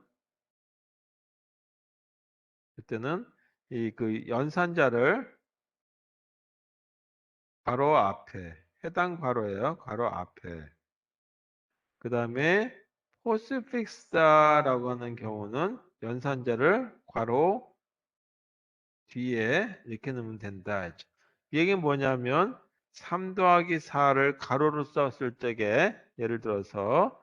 S1: 그때는 이 그 연산자를 괄호 앞에 해당 괄호예요. 괄호 앞에. 그 다음에 포스픽스다라고 하는 경우는 연산자를 괄호 뒤에 이렇게 넣으면 된다. 이 얘기는 뭐냐면 3 더하기 4를 가로로 썼을 적에 예를 들어서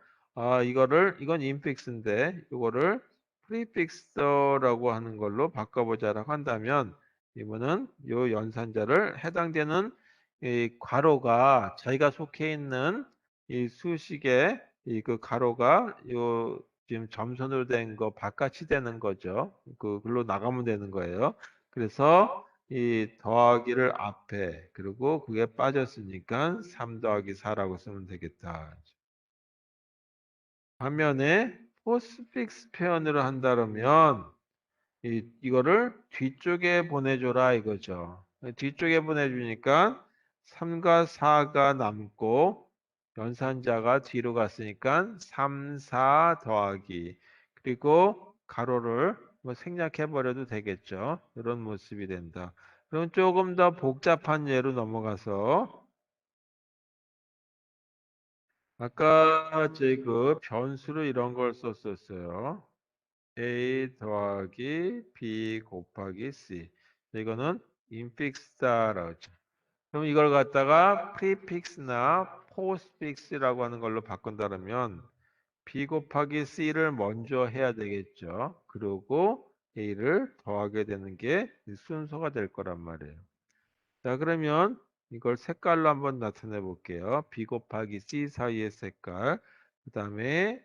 S1: 이건 인픽스인데 이거를 프리픽스라고 하는 걸로 바꿔보자라고 한다면 이거는 요 연산자를 해당되는 이 괄호가 자기가 속해 있는 이 수식의 이 그 괄호가 요 지금 점선으로 된 거 바깥이 되는 거죠. 그걸로 나가면 되는 거예요. 그래서 이 더하기를 앞에 그리고 그게 빠졌으니까 3 더하기 4라고 쓰면 되겠다. 반면에 포스픽스 표현으로 한다면 이거를 뒤쪽에 보내줘라 이거죠. 뒤쪽에 보내주니까 3과 4가 남고 연산자가 뒤로 갔으니까 3, 4 더하기 그리고 가로를 뭐 생략해 버려도 되겠죠. 이런 모습이 된다. 그럼 조금 더 복잡한 예로 넘어가서 아까 제 그 변수로 이런 걸 썼었어요. A 더하기 B 곱하기 C. 이거는 인픽스다라고 하죠. 그럼 이걸 갖다가 프리픽스나 포스픽스라고 하는 걸로 바꾼다면 B 곱하기 C를 먼저 해야 되겠죠. 그리고 A를 더하게 되는 게 순서가 될 거란 말이에요. 자, 그러면 이걸 색깔로 한번 나타내 볼게요. B 곱하기 C 사이의 색깔. 그 다음에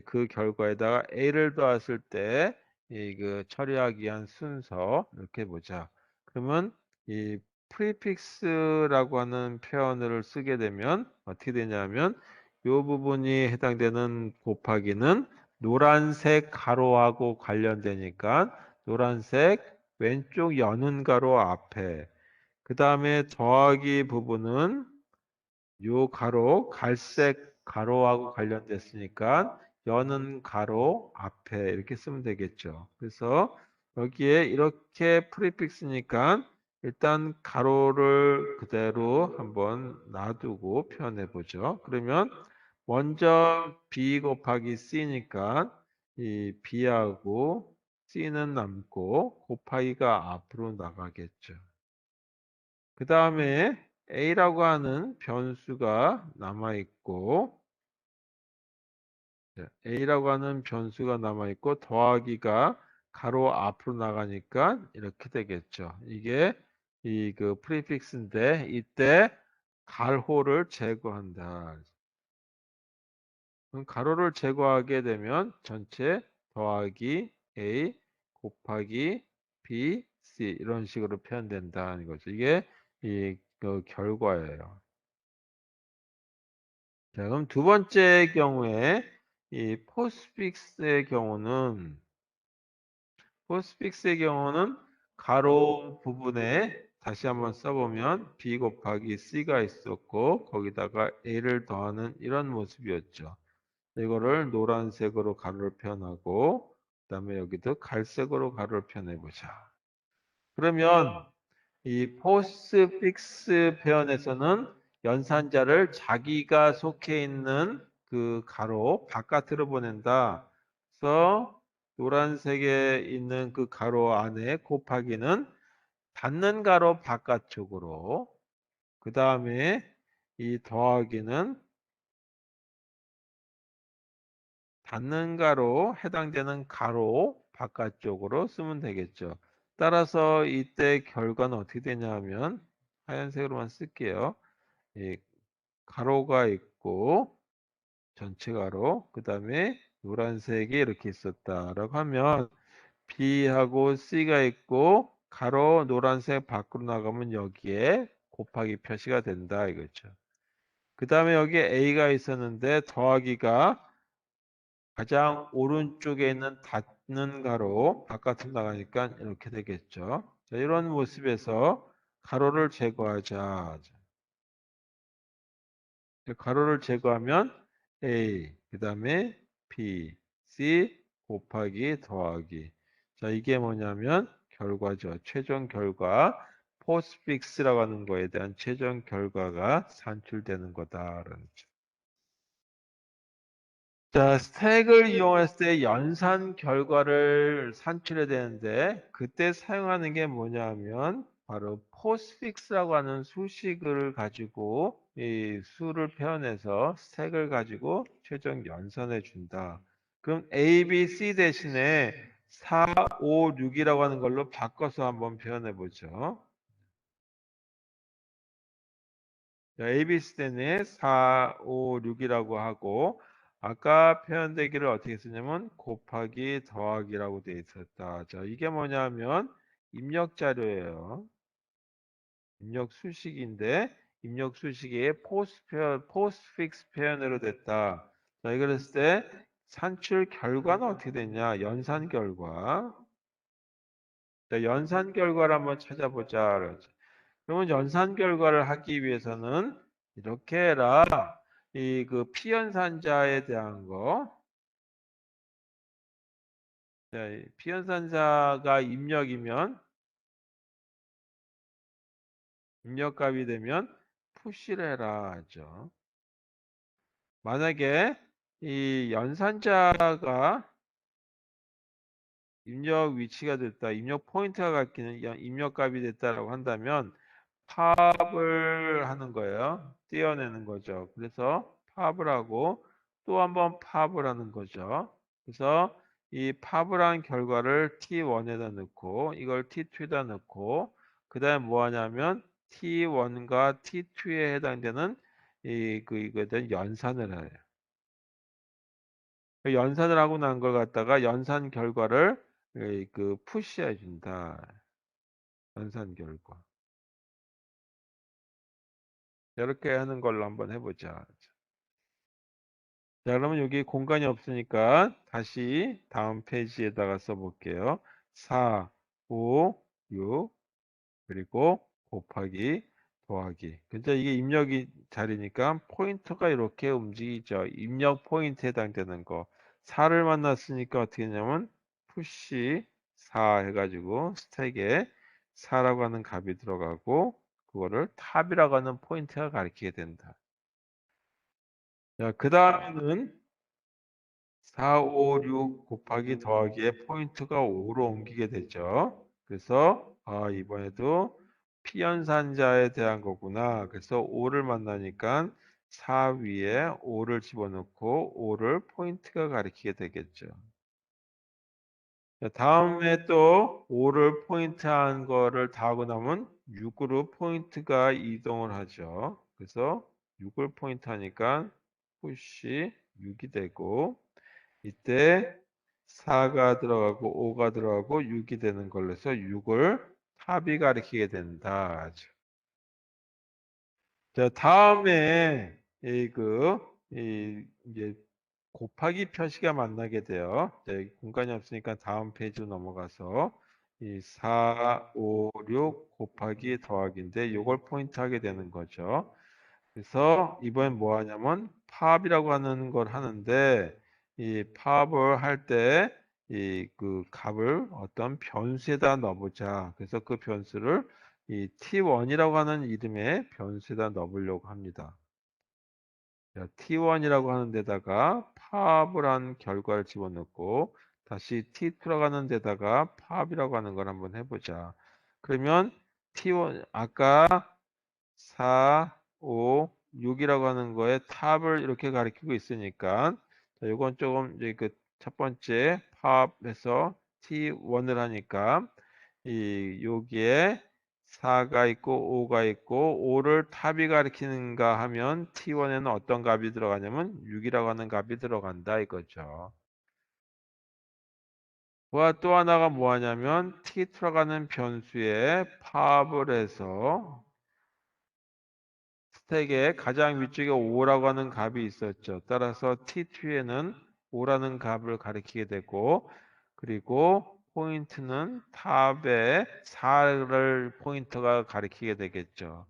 S1: 그 결과에다가 A를 더했을 때 그 처리하기 위한 순서 이렇게 보자. 그러면 이 프리픽스라고 하는 표현을 쓰게 되면 어떻게 되냐면 이 부분이 해당되는 곱하기는 노란색 가로하고 관련되니까 노란색 왼쪽 여는 가로 앞에 그 다음에 더하기 부분은 요 가로 갈색 가로하고 관련됐으니까 여는 가로 앞에 이렇게 쓰면 되겠죠. 그래서 여기에 이렇게 프리픽스니까 일단 가로를 그대로 한번 놔두고 표현해 보죠. 그러면 먼저 B 곱하기 C니까 이 B하고 C는 남고 곱하기가 앞으로 나가겠죠. 그 다음에 A라고 하는 변수가 남아있고, A라고 하는 변수가 남아있고, 더하기가 가로 앞으로 나가니까 이렇게 되겠죠. 이게 이 그 프리픽스인데, 이때 가로를 제거한다. 그럼 가로를 제거하게 되면 전체 더하기 A 곱하기 B, C 이런 식으로 표현된다는 거죠. 이게 그 결과예요. 자, 그럼 두 번째 경우에 이 포스픽스의 경우는 가로 부분에 다시 한번 써보면 B 곱하기 C가 있었고 거기다가 A를 더하는 이런 모습이었죠. 이거를 노란색으로 가로를 표현하고 그다음에 여기도 갈색으로 가로를 표현해 보자. 그러면 이 포스픽스 표현에서는 연산자를 자기가 속해 있는 그 가로 바깥으로 보낸다. 그래서 노란색에 있는 그 가로 안에 곱하기는 닫는 가로 바깥쪽으로 그 다음에 이 더하기는 닫는 가로 해당되는 가로 바깥쪽으로 쓰면 되겠죠. 따라서 이때 결과는 어떻게 되냐 하면 하얀색으로만 쓸게요. 이 가로가 있고 전체 가로 그 다음에 노란색이 이렇게 있었다라고 하면 B하고 C가 있고 가로 노란색 밖으로 나가면 여기에 곱하기 표시가 된다 이거죠. 그 다음에 여기에 A가 있었는데 더하기가 가장 오른쪽에 있는 닫는 가로 바깥으로 나가니까 이렇게 되겠죠. 자, 이런 모습에서 가로를 제거하자. 가로를 제거하면 A, 그 다음에 B, C 곱하기 더하기. 자, 이게 뭐냐면 결과죠. 최종 결과. 포스픽스라고 하는 거에 대한 최종 결과가 산출되는 거다라는 거죠. 자, 스택을 이용했을 때 연산 결과를 산출해야 되는데 그때 사용하는 게 뭐냐면 바로 포스픽스라고 하는 수식을 가지고 이 수를 표현해서 스택을 가지고 최종 연산해 준다. 그럼 A, B, C 대신에 4, 5, 6이라고 하는 걸로 바꿔서 한번 표현해 보죠. ABC 때는 4, 5, 6이라고 하고 아까 표현되기를 어떻게 쓰냐면 곱하기 더하기라고 되어 있었다. 자, 이게 뭐냐면 입력 자료예요. 입력 수식인데 입력 수식이 포스트픽스 표현으로 됐다. 자, 이걸 했을 때 산출 결과는 어떻게 됐냐? 연산 결과. 자, 연산 결과를 한번 찾아보자. 그러죠. 그러면 연산 결과를 하기 위해서는 이렇게 해라. 이 그 피연산자에 대한 거. 자, 이 피연산자가 입력값이 되면 푸시를 해라 하죠. 만약에 이 연산자가 입력 위치가 됐다, 입력 포인트가 갖기는 입력값이 됐다라고 한다면 팝을 하는 거예요. 떼어내는 거죠. 그래서 팝을 하고 또 한번 팝을 하는 거죠. 그래서 이 팝을 한 결과를 T1에다 넣고 이걸 T2에다 넣고 그 다음에 뭐 하냐면 T1과 T2에 해당되는 이거에 대한 연산을 해요. 그 연산을 하고 난 걸 갖다가 연산 결과를 푸시해 준다. 연산 결과. 이렇게 하는 걸로 한번 해보자. 자, 그러면 여기 공간이 없으니까 다시 다음 페이지에다가 써볼게요. 4, 5, 6, 그리고 곱하기, 더하기. 근데 이게 입력이 자리니까 포인터가 이렇게 움직이죠. 입력 포인트에 해당되는 거. 4를 만났으니까 어떻게 되냐면 푸시 4 해가지고 스택에 4라고 하는 값이 들어가고 그거를 탑이라고 하는 포인트가 가리키게 된다. 자, 그 다음에는 4, 5, 6 곱하기 더하기에 포인트가 5로 옮기게 되죠. 그래서 이번에도 피연산자에 대한 거구나. 그래서 5를 만나니까 4 위에 5를 집어넣고 5를 포인트가 가리키게 되겠죠. 자, 다음에 또 5를 포인트한 거를 다 하고 나면 6으로 포인트가 이동을 하죠. 그래서 6을 포인트하니까 푸시 6이 되고 이때 4가 들어가고 5가 들어가고 6이 되는 걸로 해서 6을 탑이 가리키게 된다. 자, 다음에 이제 곱하기 표시가 만나게 돼요. 네, 공간이 없으니까 다음 페이지로 넘어가서 이 4, 5, 6 곱하기 더하기인데 이걸 포인트 하게 되는 거죠. 그래서 이번엔 뭐 하냐면 팝이라고 하는 걸 하는데 이 팝을 할 때 이 그 값을 어떤 변수에다 넣어보자. 그래서 그 변수를 이 T1이라고 하는 이름의 변수에다 넣어보려고 합니다. 자, T1이라고 하는 데다가 팝을 한 결과를 집어넣고 다시 T2라고 하는 데다가 팝이라고 하는 걸 한번 해보자. 그러면 T1 아까 4, 5, 6이라고 하는 거에 탑을 이렇게 가리키고 있으니까 자, 이건 조금 이제 그 첫 번째 팝에서 T1을 하니까 이 여기에 4가 있고 5가 있고 5를 탑이 가리키는가 하면 T1에는 어떤 값이 들어가냐면 6이라고 하는 값이 들어간다 이거죠. 또 하나가 뭐 하냐면 t2라는 변수에 팝을 해서 스택의 가장 위쪽에 5라고 하는 값이 있었죠. 따라서 t2에는 5라는 값을 가리키게 되고, 그리고 포인트는 탑에 4를 포인터가 가리키게 되겠죠.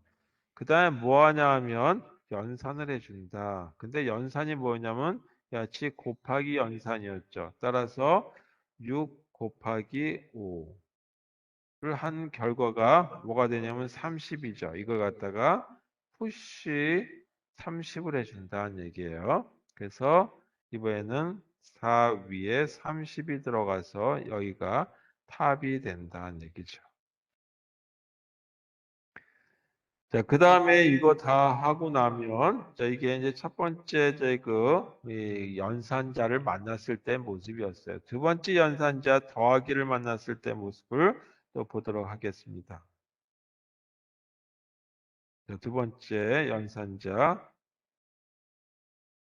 S1: 그 다음에 뭐 하냐 하면 연산을 해준다. 근데 연산이 뭐냐면 야치 곱하기 연산이었죠. 따라서 6 곱하기 5를 한 결과가 뭐가 되냐면 30이죠. 이걸 갖다가 푸시 30을 해준다는 얘기예요. 그래서 이번에는 4 위에 30이 들어가서 여기가 탑이 된다는 얘기죠. 자, 그 다음에 이거 다 하고 나면, 자, 이게 이제 첫 번째, 이 연산자를 만났을 때 모습이었어요. 두 번째 연산자 더하기를 만났을 때 모습을 또 보도록 하겠습니다. 자, 두 번째 연산자.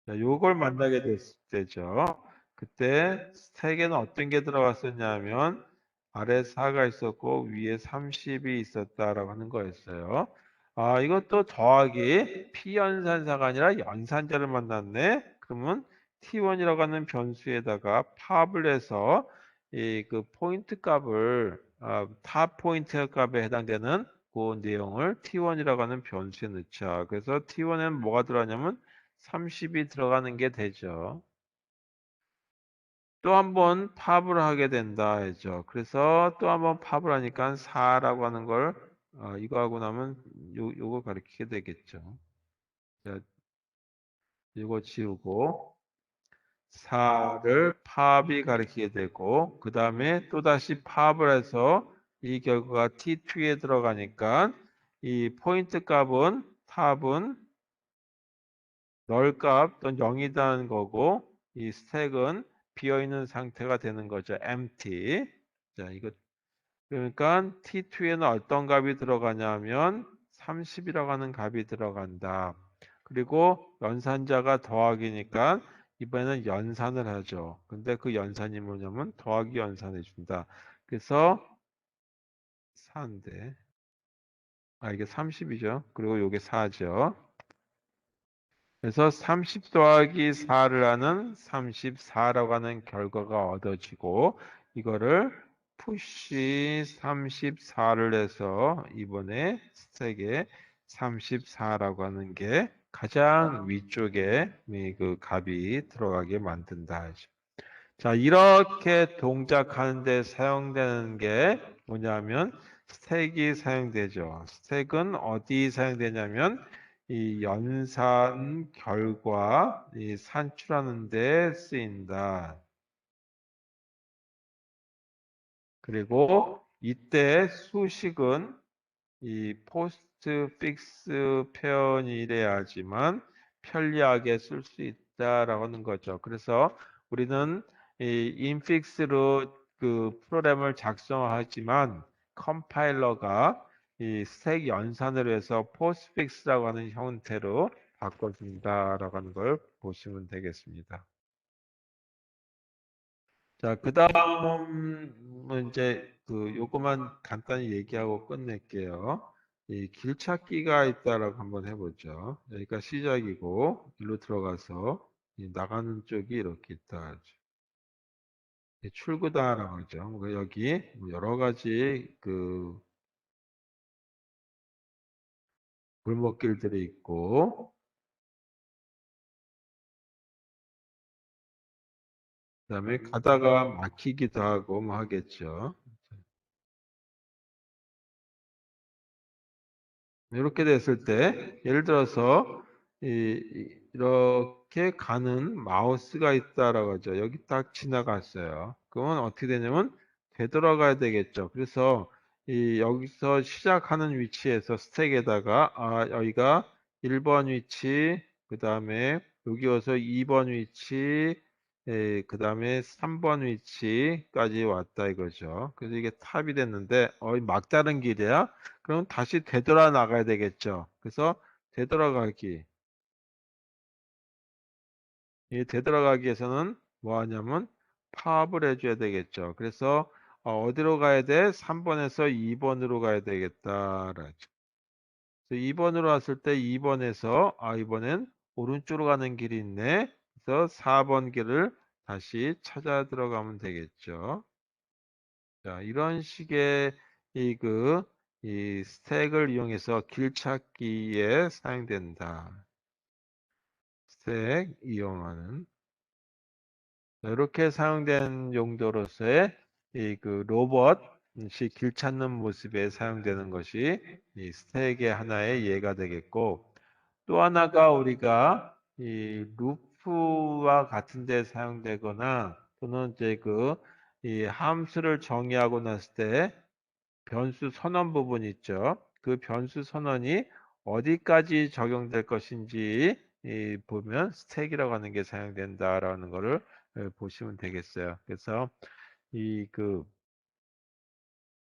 S1: 자, 요걸 만나게 됐을 때죠. 그때 스택에는 어떤 게 들어갔었냐면, 아래 4가 있었고, 위에 30이 있었다라고 하는 거였어요. 아, 이것도 더하기 피연산사가 아니라 연산자를 만났네. 그러면 T1이라고 하는 변수에다가 팝을 해서 이 그 포인트 값을 탑 포인트 값에 해당되는 그 내용을 T1이라고 하는 변수에 넣자. 그래서 T1에는 뭐가 들어가냐면 30이 들어가는 게 되죠. 또 한 번 팝을 하게 된다 했죠. 그래서 또 한 번 팝을 하니까 4라고 하는 걸 이거 하고 나면 요거 가리키게 되겠죠. 자, 이거 지우고 4를 팝이 가리키게 되고 그 다음에 또다시 팝을 해서 이 결과가 T2에 들어가니까 이 포인트 값은 탑은 널 값 또는 0이라는 거고 이 스택은 비어있는 상태가 되는 거죠. empty. 자, 이거 그러니까 T2에는 어떤 값이 들어가냐면 30이라고 하는 값이 들어간다. 그리고 연산자가 더하기니까 이번에는 연산을 하죠. 근데 그 연산이 뭐냐면 더하기 연산해 준다. 그래서 4인데 이게 30이죠. 그리고 이게 4죠. 그래서 30 더하기 4를 하는 34라고 하는 결과가 얻어지고 이거를 푸시 34를 해서 이번에 스택에 34라고 하는 게 가장 위쪽에 그 값이 들어가게 만든다. 자, 이렇게 동작하는 데 사용되는 게 뭐냐면 스택이 사용되죠. 스택은 어디 사용되냐면 이 연산 결과 이 산출하는 데 쓰인다. 그리고 이때 수식은 이 포스트 픽스 표현이래야지만 편리하게 쓸 수 있다라고 하는 거죠. 그래서 우리는 이 인픽스로 그 프로그램을 작성하지만 컴파일러가 이 스택 연산을 해서 포스트 픽스라고 하는 형태로 바꿔준다라고 하는 걸 보시면 되겠습니다. 자, 그 다음은 이제 요거만 간단히 얘기하고 끝낼게요. 이 길찾기가 있다라고 한번 해보죠. 여기가 시작이고, 일로 들어가서 이 나가는 쪽이 이렇게 있다 하죠. 출구다라고 하죠. 여기 뭐 여러 가지 골목길들이 있고, 그다음에 가다가 막히기도 하고 뭐 하겠죠. 이렇게 됐을 때 예를 들어서 이렇게 가는 마우스가 있다라고 하죠. 여기 딱 지나갔어요. 그러면 어떻게 되냐면 되돌아가야 되겠죠. 그래서 여기서 시작하는 위치에서 스택에다가 여기가 1번 위치, 그 다음에 여기 와서 2번 위치, 그 다음에 3번 위치까지 왔다 이거죠. 그래서 이게 탑이 됐는데 막다른 길이야. 그럼 다시 되돌아 나가야 되겠죠. 그래서 되돌아가기. 이 되돌아가기 위해서는 뭐 하냐면 파악을 해줘야 되겠죠. 그래서 어디로 가야 돼? 3번에서 2번으로 가야 되겠다. 그래서 2번으로 왔을 때 2번에서 이번엔 오른쪽으로 가는 길이 있네. 그래서 4번 길을 다시 찾아 들어가면 되겠죠. 자, 이런 식의 이 스택을 이용해서 길 찾기에 사용된다. 스택 이용하는. 이렇게 사용된 용도로서의 로봇이 길 찾는 모습에 사용되는 것이 이 스택의 하나의 예가 되겠고, 또 하나가 우리가 이 루프와 같은 데 사용되거나 또는 이제 이 함수를 정의하고 났을 때 변수 선언 부분 있죠. 그 변수 선언이 어디까지 적용될 것인지 보면 스택이라고 하는 게 사용된다라는 것을 보시면 되겠어요. 그래서 이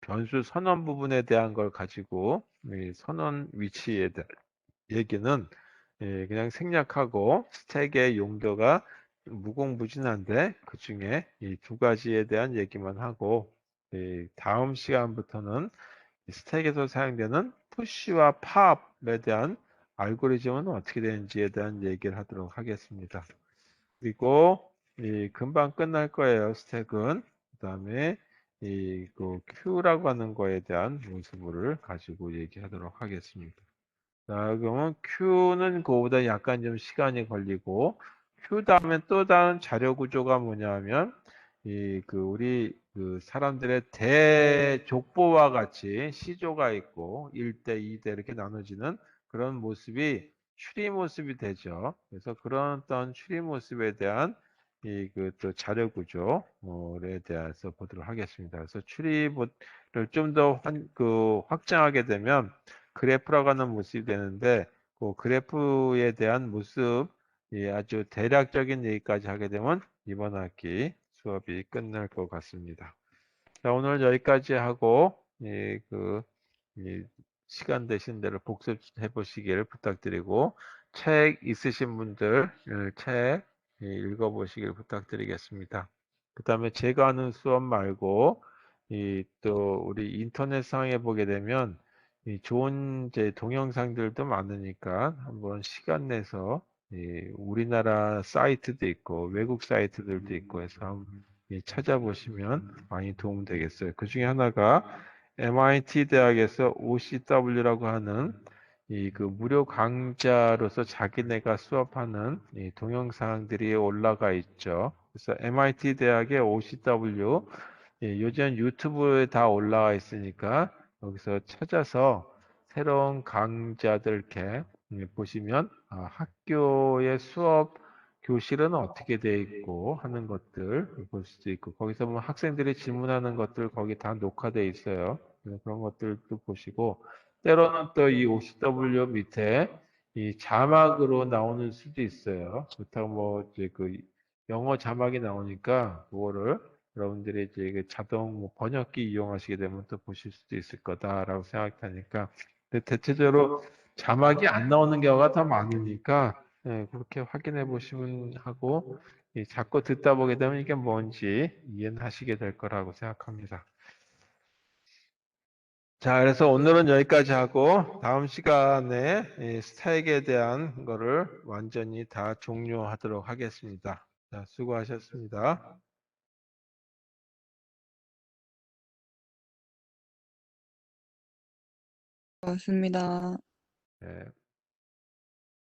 S1: 변수 선언 부분에 대한 걸 가지고 이 선언 위치에 대한 얘기는 그냥 생략하고 스택의 용도가 무궁무진한데 그 중에 이 두 가지에 대한 얘기만 하고 다음 시간부터는 스택에서 사용되는 푸시와 팝에 대한 알고리즘은 어떻게 되는지에 대한 얘기를 하도록 하겠습니다. 그리고 금방 끝날 거예요. 스택은. 그다음에 Q라고 하는 거에 대한 모습을 가지고 얘기하도록 하겠습니다. 자, 그러면 Q는 그거보다 약간 좀 시간이 걸리고 Q 다음에 또 다른 자료 구조가 뭐냐면 우리 사람들의 대족보와 같이 C조가 있고 1대, 2대 이렇게 나눠지는 그런 모습이 추리 모습이 되죠. 그래서 그런 어떤 추리 모습에 대한 또 자료 구조에 대해서 보도록 하겠습니다. 그래서 추리를 좀 더 확장하게 되면 그래프라고 하는 모습이 되는데 그 그래프에 대한 모습 아주 대략적인 얘기까지 하게 되면 이번 학기 수업이 끝날 것 같습니다. 자, 오늘 여기까지 하고 이 시간 되신 대로 복습해 보시기를 부탁드리고 책 있으신 분들 책 읽어 보시길 부탁드리겠습니다. 그 다음에 제가 하는 수업 말고 또 우리 인터넷상에 보게 되면 좋은 이제 동영상들도 많으니까 한번 시간 내서 우리나라 사이트도 있고 외국 사이트들도 있고 해서 한번 찾아보시면 많이 도움되겠어요. 그 중에 하나가 MIT 대학에서 OCW라고 하는 무료 강좌로서 자기네가 수업하는 이 동영상들이 올라가 있죠. 그래서 MIT 대학의 OCW 요즘 유튜브에 다 올라와 있으니까 여기서 찾아서 새로운 강좌들 이렇게 보시면 학교의 수업 교실은 어떻게 돼 있고 하는 것들 볼 수도 있고 거기서 보면 학생들이 질문하는 것들 거기 다 녹화돼 있어요. 그런 것들도 보시고 때로는 또 이 OCW 밑에 이 자막으로 나오는 수도 있어요. 그렇다고 뭐 이제 영어 자막이 나오니까 그거를 여러분들이 이제 자동 번역기 이용하시게 되면 또 보실 수도 있을 거다라고 생각하니까 근데 대체적으로 자막이 안 나오는 경우가 더 많으니까 그렇게 확인해 보시면 하고 자꾸 듣다 보게 되면 이게 뭔지 이해는 하시게 될 거라고 생각합니다. 자, 그래서 오늘은 여기까지 하고 다음 시간에 스택에 대한 거를 완전히 다 종료하도록 하겠습니다. 자, 수고하셨습니다.
S2: 고맙습니다.
S1: 네.